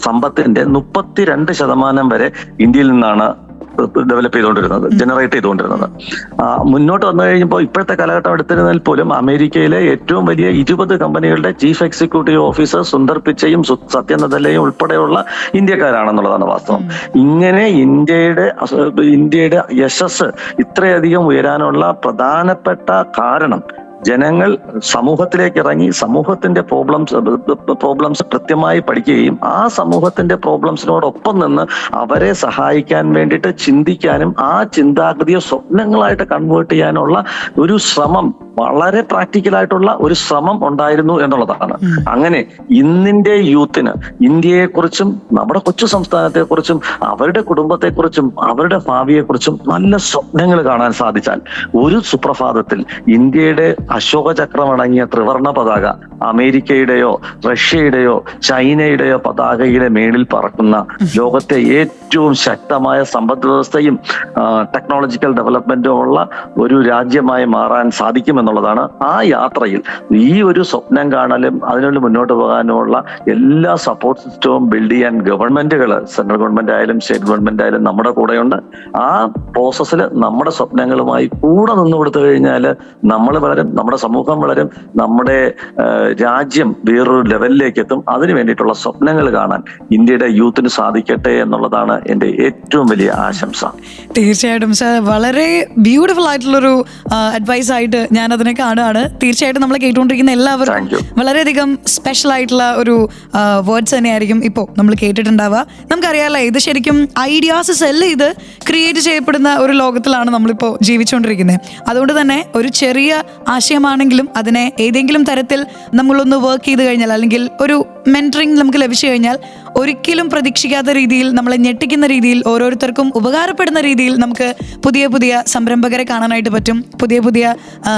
Speaker 3: സമ്പത്തിന്റെ 32% വരെ ഇന്ത്യയിൽ നിന്നാണ് ഡെവലപ്പ് ചെയ്തുകൊണ്ടിരുന്നത്, ജനറേറ്റ് ചെയ്തുകൊണ്ടിരുന്നത്. മുന്നോട്ട് വന്നു കഴിഞ്ഞപ്പോൾ ഇപ്പോഴത്തെ കാലഘട്ടം എടുത്തിരുന്നാൽ പോലും അമേരിക്കയിലെ ഏറ്റവും വലിയ 20 കമ്പനികളുടെ ചീഫ് എക്സിക്യൂട്ടീവ് ഓഫീസർ സുന്ദർ പിച്ചയും സത്യ നദല്ലയും ഉൾപ്പെടെയുള്ള ഇന്ത്യക്കാരാണെന്നുള്ളതാണ് വാസ്തവം. ഇങ്ങനെ ഇന്ത്യയുടെ യശസ് ഇത്രയധികം ഉയരാനുള്ള പ്രധാനപ്പെട്ട കാരണം ജനങ്ങൾ സമൂഹത്തിലേക്ക് ഇറങ്ങി സമൂഹത്തിന്റെ പ്രോബ്ലംസ് കൃത്യമായി പഠിക്കുകയും ആ സമൂഹത്തിന്റെ പ്രോബ്ലംസിനോടൊപ്പം നിന്ന് അവരെ സഹായിക്കാൻ വേണ്ടിയിട്ട് ചിന്തിക്കാനും ആ ചിന്താഗതിയെ സ്വപ്നങ്ങളായിട്ട് കൺവേർട്ട് ചെയ്യാനുള്ള ഒരു ശ്രമം, വളരെ പ്രാക്ടിക്കലായിട്ടുള്ള ഒരു ശ്രമം ഉണ്ടായിരുന്നു എന്നുള്ളതാണ്. അങ്ങനെ ഇന്നിന്റെ യൂത്തിന് ഇന്ത്യയെക്കുറിച്ചും നമ്മുടെ കൊച്ചു സംസ്ഥാനത്തെക്കുറിച്ചും അവരുടെ കുടുംബത്തെക്കുറിച്ചും അവരുടെ ഭാവിയെക്കുറിച്ചും നല്ല സ്വപ്നങ്ങൾ കാണാൻ സാധിച്ചാൽ ഒരു സുപ്രഭാതത്തിൽ ഇന്ത്യയുടെ അശോകചക്രമടങ്ങിയ ത്രിവർണ പതാക അമേരിക്കയുടെയോ റഷ്യയുടെയോ ചൈനയുടെയോ പതാകയുടെ മേളിൽ പറക്കുന്ന ലോകത്തെ ഏറ്റവും ശക്തമായ സമ്പദ് വ്യവസ്ഥയും ടെക്നോളജിക്കൽ ഡെവലപ്മെന്റും ഉള്ള ഒരു രാജ്യമായി മാറാൻ സാധിക്കുമെന്നുള്ളതാണ്. ആ യാത്രയിൽ ഈ ഒരു സ്വപ്നം കാണലും അതിനുള്ളിൽ മുന്നോട്ട് പോകാനുമുള്ള എല്ലാ സപ്പോർട്ട് സിസ്റ്റവും ബിൽഡ് ചെയ്യാൻ ഗവൺമെന്റുകൾ, സെൻട്രൽ ഗവൺമെന്റ് ആയാലും സ്റ്റേറ്റ് ഗവൺമെന്റ് ആയാലും നമ്മുടെ കൂടെയുണ്ട്. ആ പ്രോസസ്സിൽ നമ്മുടെ സ്വപ്നങ്ങളുമായി കൂടെ നിന്ന് കൊടുത്തു കഴിഞ്ഞാൽ നമ്മൾ വളരും, നമ്മുടെ സമൂഹം വളരും, നമ്മുടെ രാജ്യം വേറൊരു ലെവലിലേക്ക് എത്തും. അതിനു വേണ്ടിയിട്ടുള്ള സ്വപ്നങ്ങൾ കാണാൻ ഇന്ത്യയുടെ യൂത്തിന് സാധിക്കട്ടെ എന്നുള്ളതാണ് എൻ്റെ ഏറ്റവും വലിയ ആശംസ.
Speaker 2: തീർച്ചയായിട്ടും സാർ, വളരെ ബ്യൂട്ടിഫുൾ ആയിട്ടുള്ളൊരു അഡ്വൈസ് ആയിട്ട് ഞാൻ അതിനെ കാണുകയാണ്. തീർച്ചയായിട്ടും നമ്മളെ കേട്ടുകൊണ്ടിരിക്കുന്ന എല്ലാവർക്കും വളരെയധികം സ്പെഷ്യൽ ആയിട്ടുള്ള ഒരു വേർഡ്സ് തന്നെയായിരിക്കും ഇപ്പോൾ നമ്മൾ കേട്ടിട്ടുണ്ടാവുക. നമുക്കറിയാമല്ലോ, ഇത് ശരിക്കും ഐഡിയാസ് സെല്ല് ചെയ്ത് ക്രിയേറ്റ് ചെയ്യപ്പെടുന്ന ഒരു ലോകത്തിലാണ് നമ്മളിപ്പോൾ ജീവിച്ചുകൊണ്ടിരിക്കുന്നത്. അതുകൊണ്ട് തന്നെ ഒരു ചെറിയ ആശയമാണെങ്കിലും അതിനെ ഏതെങ്കിലും തരത്തിൽ നമ്മളൊന്ന് വർക്ക് ചെയ്ത് കഴിഞ്ഞാൽ അല്ലെങ്കിൽ ഒരു മെന്ററിങ് നമുക്ക് ലഭിച്ചു കഴിഞ്ഞാൽ ഒരിക്കലും പ്രതീക്ഷിക്കാത്ത രീതിയിൽ നമ്മളെ ഞെട്ടിക്കുന്ന രീതിയിൽ ഓരോരുത്തർക്കും ഉപകാരപ്പെടുന്ന രീതിയിൽ നമുക്ക് പുതിയ സംരംഭകരെ കാണാനായിട്ട് പറ്റും. പുതിയ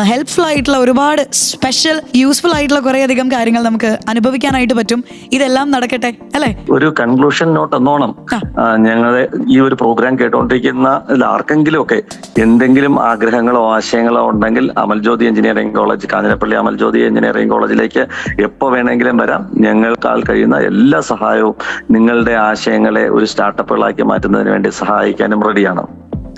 Speaker 2: ഹെൽപ്ഫുൾ ആയിട്ടുള്ള ഒരുപാട് സ്പെഷ്യൽ യൂസ്ഫുൾ ആയിട്ടുള്ള കുറേയധികം കാര്യങ്ങൾ നമുക്ക് അനുഭവിക്കാനായിട്ട് പറ്റും. ഇതെല്ലാം നടക്കട്ടെ അല്ലേ?
Speaker 3: ഒരു കൺക്ലൂഷൻ നോട്ട് എന്നോണം ഞങ്ങളെ ഈ ഒരു പ്രോഗ്രാം കേട്ടുകൊണ്ടിരിക്കുന്ന ആർക്കെങ്കിലും ഒക്കെ എന്തെങ്കിലും ആഗ്രഹങ്ങളോ ആശയങ്ങളോ ഉണ്ടെങ്കിൽ Amal Jyothi engineering college, Kanjirappally Amal Jyothi engineering കോളേജിലേക്ക് എപ്പോൾ വേണമെങ്കിലും വരാം. ഞങ്ങൾക്കാൽ കഴിയുന്ന എല്ലാ സഹായവും നിങ്ങളുടെ ആശയങ്ങളെ ഒരു സ്റ്റാർട്ടപ്പുകളാക്കി മാറ്റുന്നതിന് വേണ്ടി സഹായിക്കാനും റെഡിയാണ്.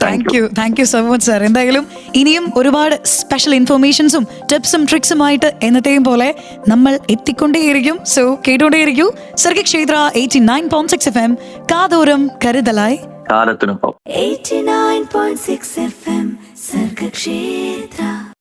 Speaker 2: Thank you so much sir. എന്തായാലും ഇനിയും ഒരുപാട് സ്പെഷ്യൽ ഇൻഫർമേഷൻസും ടിപ്സും ട്രിക്സുമായിട്ട് എന്നത്തെയും പോലെ നമ്മൾ എത്തിക്കൊണ്ടേയിരിക്കും. സോ കേട്ടുകൊണ്ടേയിരിക്കൂ സർഗക്ഷേത്ര 89.6 FM. കാതോരം കരുതലായി
Speaker 3: കാലത്തിനൊപ്പം.
Speaker 1: 89.6 FM സർഗക്ഷേത്ര.